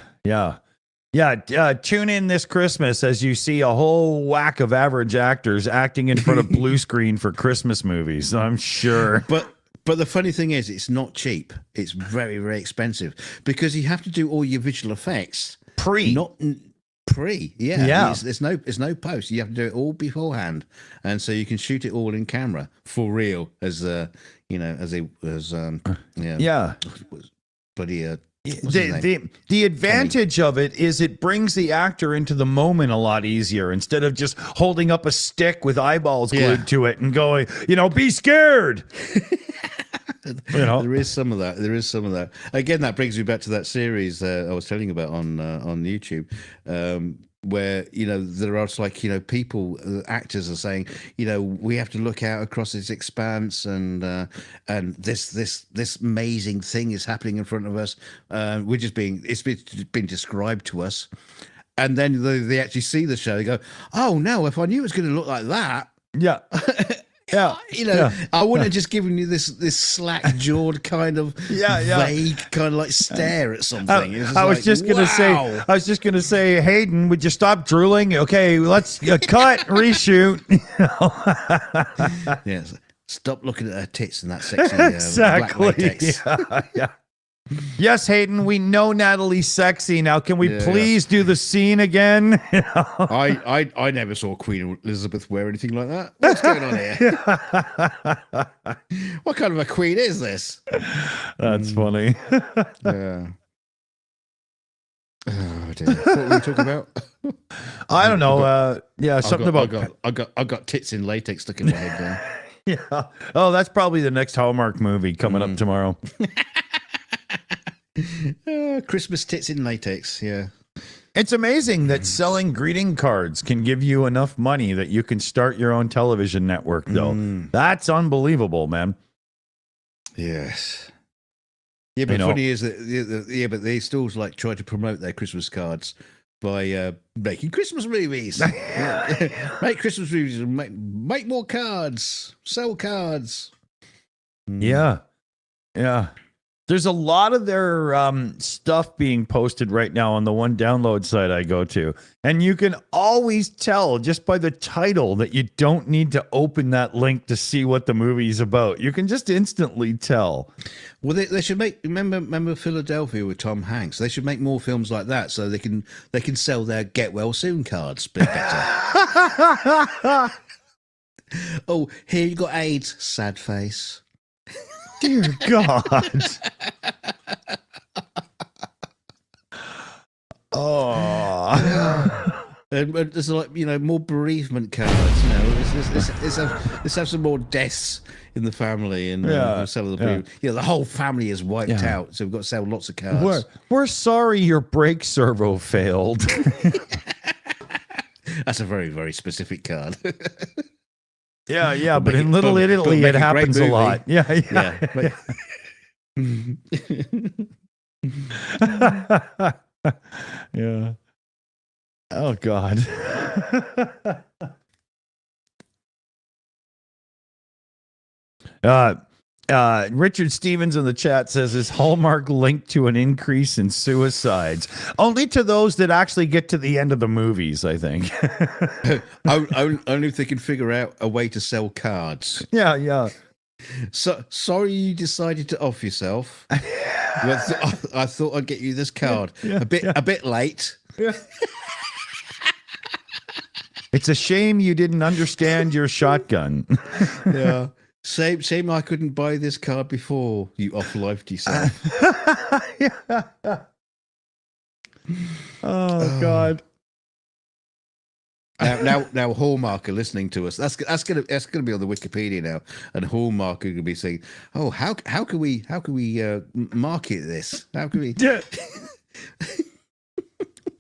Tune in this Christmas as you see a whole whack of average actors acting in front of blue screen for Christmas movies. I'm sure. But the funny thing is, it's not cheap. It's very, very expensive because you have to do all your visual effects pre. Yeah. There's no post. You have to do it all beforehand, and so you can shoot it all in camera for real. Bloody. The advantage of it is it brings the actor into the moment a lot easier instead of just holding up a stick with eyeballs glued to it and going, be scared. There is some of that. Again, that brings me back to that series I was telling you about on YouTube, where there are people, actors are saying, we have to look out across this expanse, and this amazing thing is happening in front of us. It's been described to us, and then they actually see the show. They go, oh no! If I knew it was going to look like that, yeah. Yeah, I wouldn't have just given you this slack-jawed kind of vague kind of like stare at something. I was just gonna say, Hayden, would you stop drooling? Okay, let's cut, reshoot. Yes, stop looking at her tits and that sexy exactly. black latex. Yeah. Yes, Hayden, we know Natalie's sexy. Now, can we please do the scene again? I never saw Queen Elizabeth wear anything like that. What's going on here? What kind of a queen is this? That's funny. Yeah. Oh dear. What were we talking about? I don't know. I got tits in latex stuck in my head there. Yeah. Oh, that's probably the next Hallmark movie coming up tomorrow. Christmas tits in latex. Yeah. It's amazing that selling greeting cards can give you enough money that you can start your own television network, though. That's unbelievable, man. Yes. Yeah, but funny is that but they still try to promote their Christmas cards by making Christmas movies. Make Christmas movies and make more cards, sell cards. Yeah. There's a lot of their stuff being posted right now on the one download site I go to. And you can always tell just by the title that you don't need to open that link to see what the movie's about. You can just instantly tell. Well, they should make, remember Philadelphia with Tom Hanks? They should make more films like that so they can sell their get well soon cards a bit better. Oh, here you got AIDS, sad face. Dear God. Oh. And there's more bereavement cards. Let's have some more deaths in the family and sell the the whole family is wiped out. So we've got to sell lots of cards. We're sorry your brake servo failed. That's a very, very specific card. But in Little Italy, it happens a lot. Yeah. Yeah. Oh, God. Richard Stevens in the chat says, is Hallmark linked to an increase in suicides? Only to those that actually get to the end of the movies, I think. Only if they can figure out a way to sell cards. Yeah. So sorry you decided to off yourself. I thought I'd get you this card. A bit late. Yeah. It's a shame you didn't understand your shotgun. Yeah. Shame I couldn't buy this card before you off-lifed yourself. Yeah. Oh God. Now Hallmark are listening to us. That's gonna be on the Wikipedia now, and Hallmark are gonna be saying, "Oh, how can we market this? How can we?" Yeah.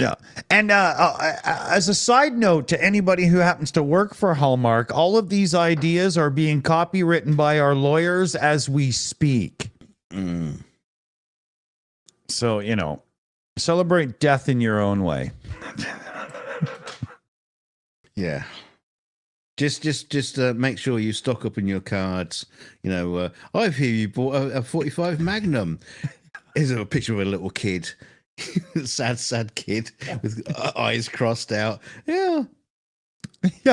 Yeah. And as a side note to anybody who happens to work for Hallmark, all of these ideas are being copywritten by our lawyers as we speak. Mm. So, celebrate death in your own way. Yeah. Just make sure you stock up on your cards. I hear you bought a 45 Magnum. Here's a picture of a little kid. sad kid with eyes crossed out. Yeah.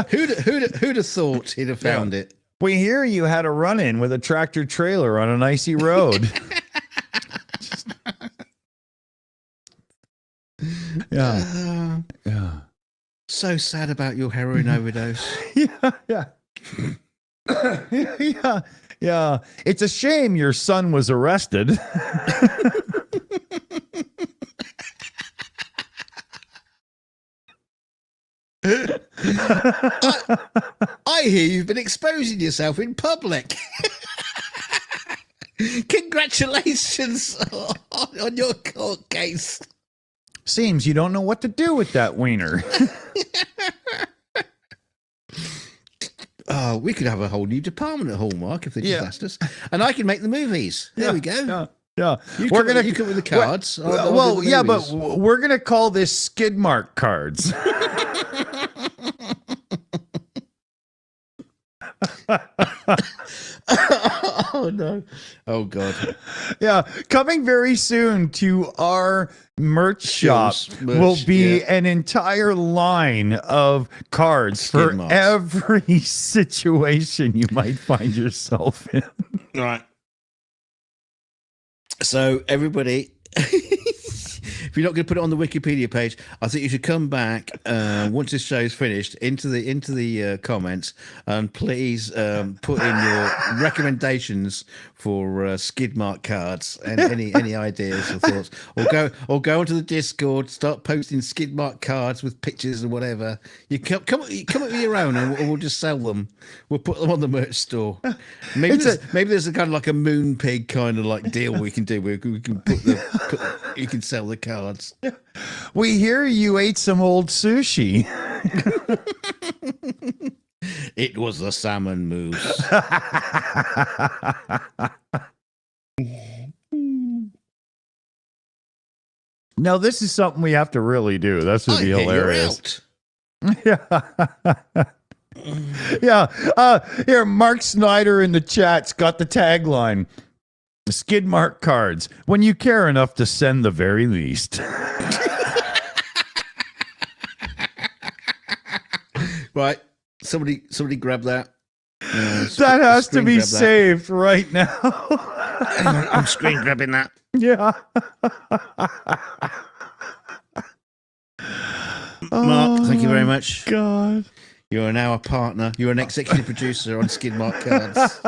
Who'd have thought he'd have found it? We hear you had a run-in with a tractor trailer on an icy road. Yeah. So sad about your heroin overdose. Yeah. Yeah. It's a shame your son was arrested. I hear you've been exposing yourself in public. Congratulations on your court case. Seems you don't know what to do with that wiener. Oh, we could have a whole new department at Hallmark if they just asked us. And I can make the movies. There we go. Yeah. You come with the cards. But we're going to call this skid mark cards. Oh no. Oh God. Yeah. Coming very soon to our merch shop will be an entire line of cards skid for marks. Every situation you might find yourself in. All right. So everybody, if you're not going to put it on the Wikipedia page, I think you should come back once this show is finished into the comments and please put in your recommendations for skid mark cards and any ideas or thoughts, or go onto the Discord, start posting skid mark cards with pictures and whatever. You come up with your own, and we'll just sell them. We'll put them on the merch store. Maybe there's a kind of like a moon pig kind of like deal we can do where we can you can sell the cards. We hear you ate some old sushi. It was the salmon mousse. Now, this is something we have to really do. That's would be hilarious. Yeah. Yeah. Here, Mark Snyder in the chat's got the tagline: skid mark cards, when you care enough to send the very least. Right. Somebody grab that. That has to be saved right now. I'm screen grabbing that. Yeah. Mark, thank you very much. God. You are now a partner. You're an executive producer on Skid Mark Cards.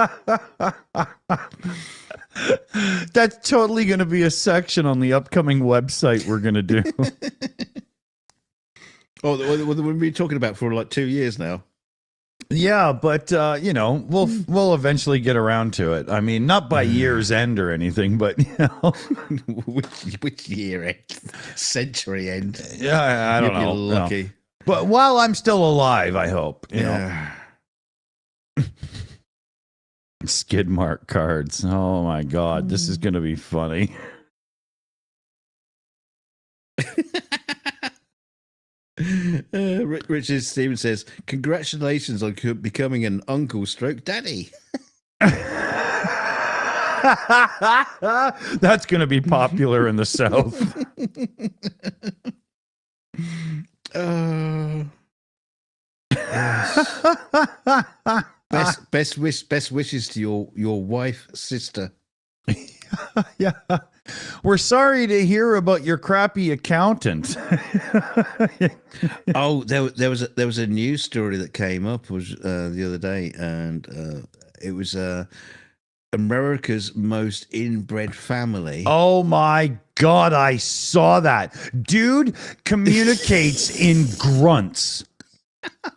That's totally going to be a section on the upcoming website we're going to do. Oh, we've been talking about for like 2 years now. Yeah, but we'll eventually get around to it. I mean, not by year's end or anything, but which year end? Century end? Yeah, I don't know. Lucky. No. But while I'm still alive, I hope. You know. Skid mark cards. Oh my God, this is going to be funny. Richard Stevens says, "Congratulations on becoming an uncle stroke daddy." That's going to be popular in the South. Yes. Best wishes to your wife, sister. Yeah. We're sorry to hear about your crappy accountant. Oh, there was a news story that came up the other day, and it was America's most inbred family. Oh my God, I saw that. Dude communicates in grunts.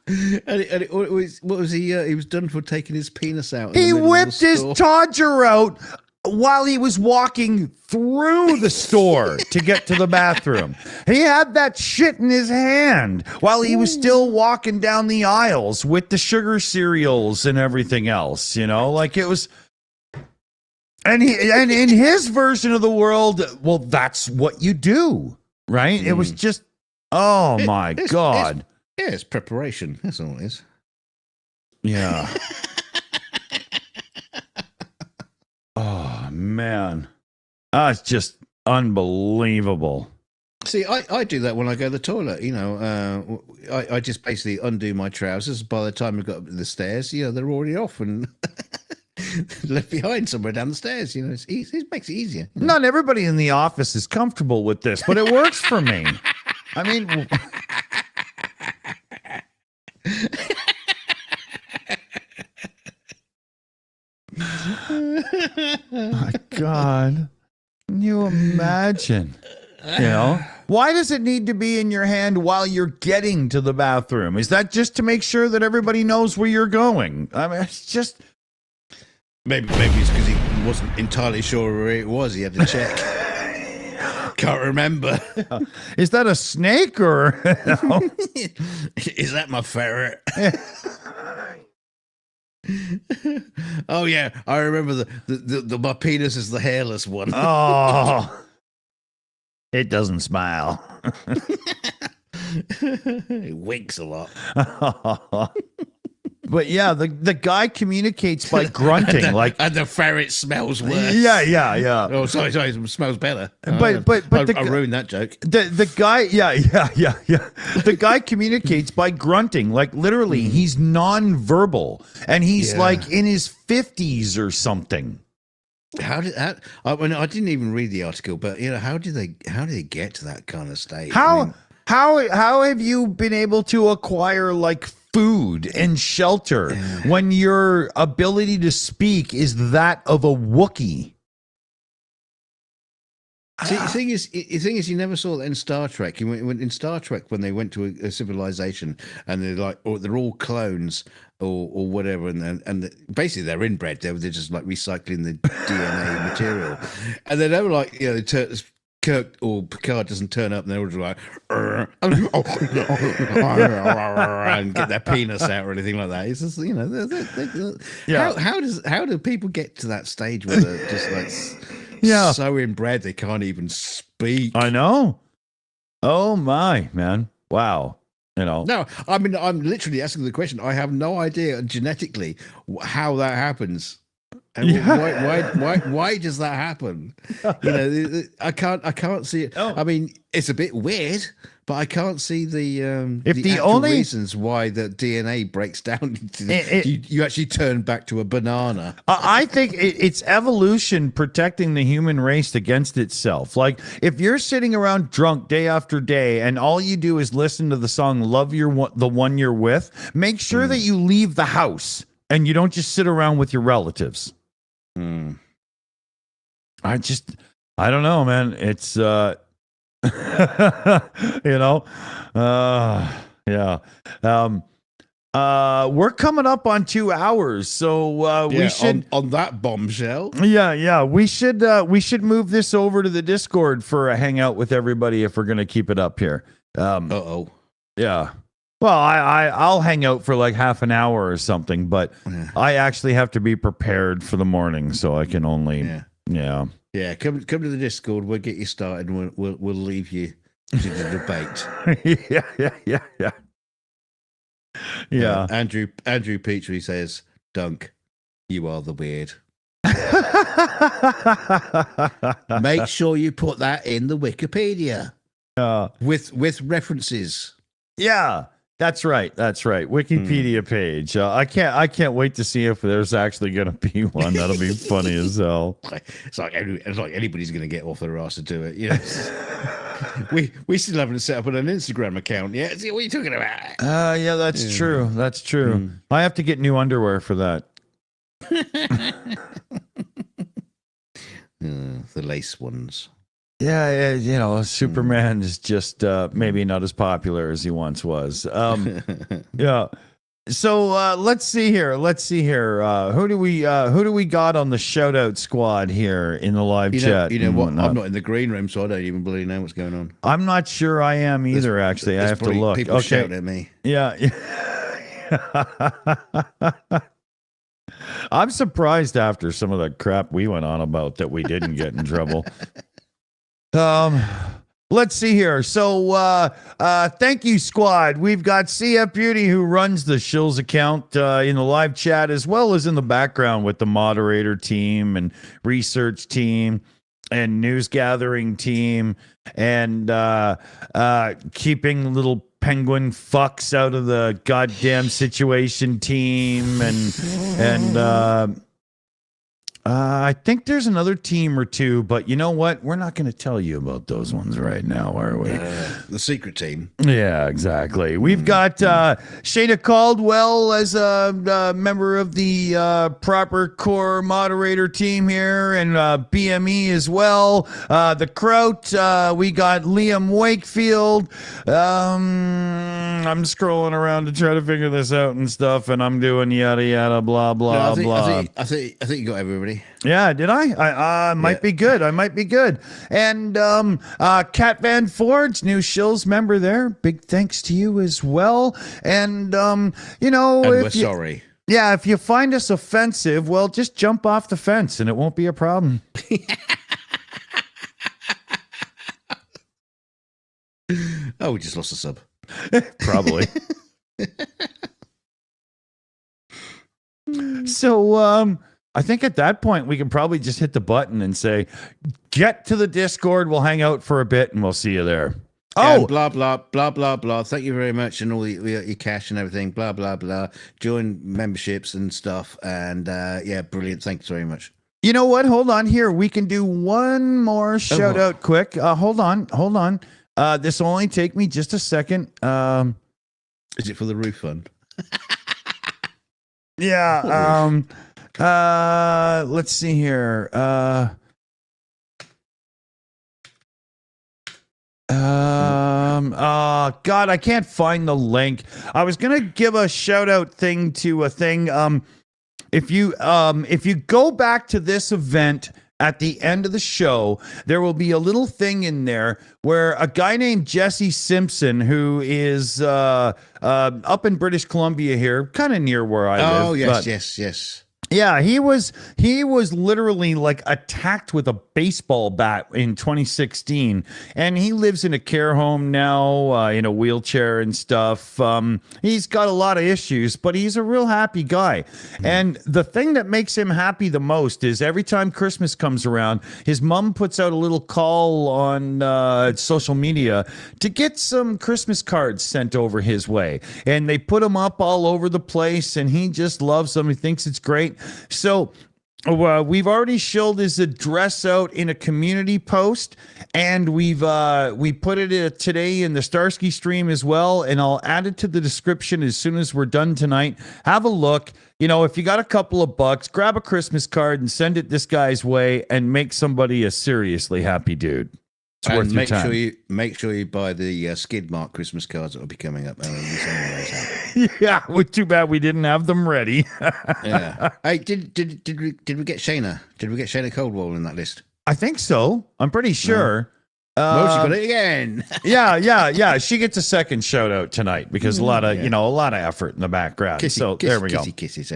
And it was, what was he? He was done for taking his penis out. He whipped his todger out while he was walking through the store to get to the bathroom. He had that shit in his hand while he was still walking down the aisles with the sugar cereals and everything else, you know, like it was. And in his version of the world, well, that's what you do, right? It was just, oh my God. It's preparation. That's all it is. Yeah. Oh man, it's just unbelievable. See, I do that when I go to the toilet. You know, I just basically undo my trousers. By the time I got up the stairs, you know, they're already off and left behind somewhere down the stairs. You know, it's easy. It makes it easier. You know? Not everybody in the office is comfortable with this, but it works for me. I mean. My God. Can you imagine? You know, why does it need to be in your hand while you're getting to the bathroom? Is that just to make sure that everybody knows where you're going? I mean, it's just. Maybe it's because he wasn't entirely sure where it was. He had to check. Can't remember. Is that a snake or? Is that my ferret? Oh yeah, I remember the my penis is the hairless one. Oh, it doesn't smile. It winks a lot. But yeah, the guy communicates by grunting, and the ferret smells worse. Yeah. Oh, sorry, it smells better. But I ruined that joke. The guy, yeah. The guy communicates by grunting, like literally, he's non-verbal, and he's like in his 50s or something. I didn't even read the article, but you know, how do they get to that kind of state? How have you been able to acquire like food and shelter when your ability to speak is that of a Wookiee? See, the thing is, you never saw that in Star Trek. In Star Trek, when they went to a civilization and they're like, or they're all clones or whatever, and basically they're inbred. They're just like recycling the DNA material, and they never like, you know, Kirk or Picard doesn't turn up and they're all just like and get their penis out or anything like that. It's just, you know, how do people get to that stage where they're just like so inbred they can't even speak? I know. Oh my, man. Wow. You know. No, I mean, I'm literally asking the question. I have no idea genetically how that happens. And why does that happen? You know, I can't see it. I mean, it's a bit weird, but I can't see the actual reasons why the DNA breaks down. You actually turn back to a banana. I think it's evolution protecting the human race against itself. Like if you're sitting around drunk day after day and all you do is listen to the song "Love the One You're With," make sure that you leave the house and you don't just sit around with your relatives. I don't know, man. It's you know, yeah. We're coming up on 2 hours, so we should on that bombshell. Yeah, we should move this over to the Discord for a hangout with everybody if we're gonna keep it up here. Yeah. Well, I'll hang out for like half an hour or something, but I actually have to be prepared for the morning, so I can only Come to the Discord. We'll get you started. And we'll leave you to the debate. Yeah. Andrew Petrie says dunk. You are the weird. Make sure you put that in the Wikipedia with references. Yeah, that's right. That's right. Wikipedia page. I can't wait to see if there's actually going to be one. That'll be funny as hell. It's like anybody's going to get off their ass to do it. You know, we still haven't set up an Instagram account yet. What are you talking about? Yeah, that's true. That's true. I have to get new underwear for that. The lace ones. Yeah, you know, Superman is just maybe not as popular as he once was. Yeah. So let's see here. Who do we got on the shout out squad here in the live chat? You know what? I'm not in the green room, so I don't even really know what's going on. I'm not sure I am either. Actually, I have to look. People shouting at me. Yeah. I'm surprised after some of the crap we went on about that we didn't get in trouble. Let's see here. So, thank you, squad. We've got CF Beauty, who runs the Shills account in the live chat, as well as in the background with the moderator team and research team and news gathering team and keeping little penguin fucks out of the goddamn situation team and I think there's another team or two, but you know what? We're not going to tell you about those ones right now, are we? The secret team. Yeah, exactly. We've got Shayna Caldwell as a member of the proper core moderator team here, and BME as well. The Kraut. We got Liam Wakefield. I'm scrolling around to try to figure this out and stuff, and I'm doing yada yada blah blah blah. I think you got everybody. Yeah, did I? I might be good. I might be good. And Kat Van Ford's new Shills member there. Big thanks to you as well. And you know, and we're sorry. Yeah, if you find us offensive, well, just jump off the fence and it won't be a problem. Oh, we just lost a sub. Probably. So, I think at that point we can probably just hit the button and say, get to the Discord. We'll hang out for a bit and we'll see you there. And blah, blah, blah, blah, blah. Thank you very much. And all your cash and everything. Blah, blah, blah. Join memberships and stuff. And yeah, brilliant. Thanks very much. You know what? Hold on here. We can do one more shout out quick. Hold on. This will only take me just a second. Is it for the roof fund? Yeah. Let's see here. Oh God, I can't find the link. I was gonna give a shout out thing to a thing. If you go back to this event at the end of the show, there will be a little thing in there where a guy named Jesse Simpson, who is up in British Columbia here, kind of near where I live. Oh, yes. Yeah, he was literally like attacked with a baseball bat in 2016, and he lives in a care home now, in a wheelchair and stuff. He's got a lot of issues, but he's a real happy guy. And the thing that makes him happy the most is every time Christmas comes around, his mom puts out a little call on social media to get some Christmas cards sent over his way, and they put them up all over the place, and he just loves them. He thinks it's great. So we've already shilled his address out in a community post, and we put it today in the Starsky stream as well, and I'll add it to the description as soon as we're done tonight. Have a look. You know, if you got a couple of bucks, grab a Christmas card and send it this guy's way and make somebody a seriously happy dude. It's worth your time. Make sure you buy the skid mark Christmas cards that will be coming up. Yeah, well, too bad we didn't have them ready. Yeah. Hey, did we get Shayna? Did we get Shayna Coldwell in that list? I think so. I'm pretty sure. Well, she got it again. Yeah. She gets a second shout out tonight because a lot of effort in the background. There we go. Kisses.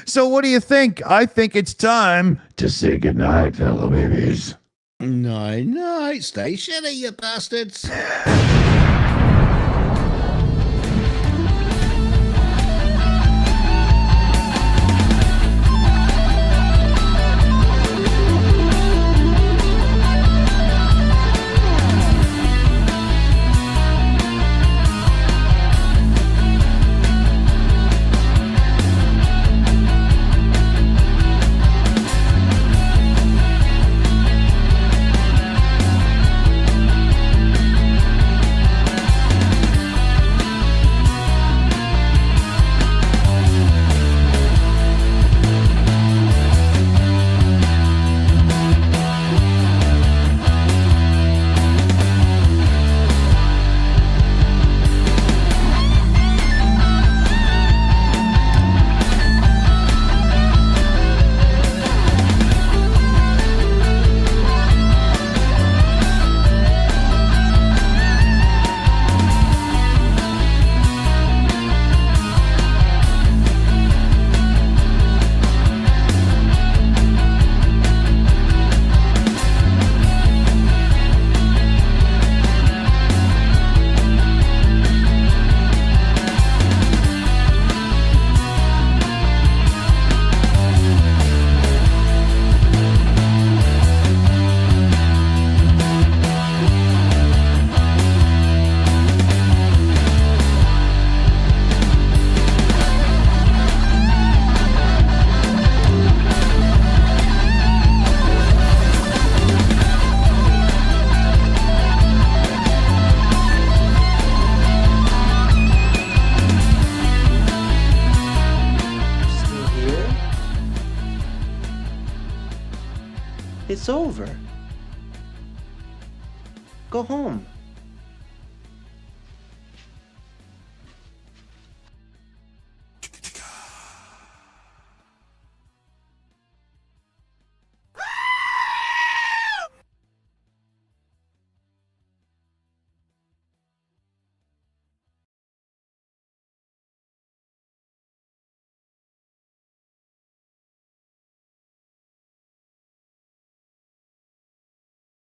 So what do you think? I think it's time to say goodnight, fellow babies. Night. Stay shitty, you bastards. It's over. Go home.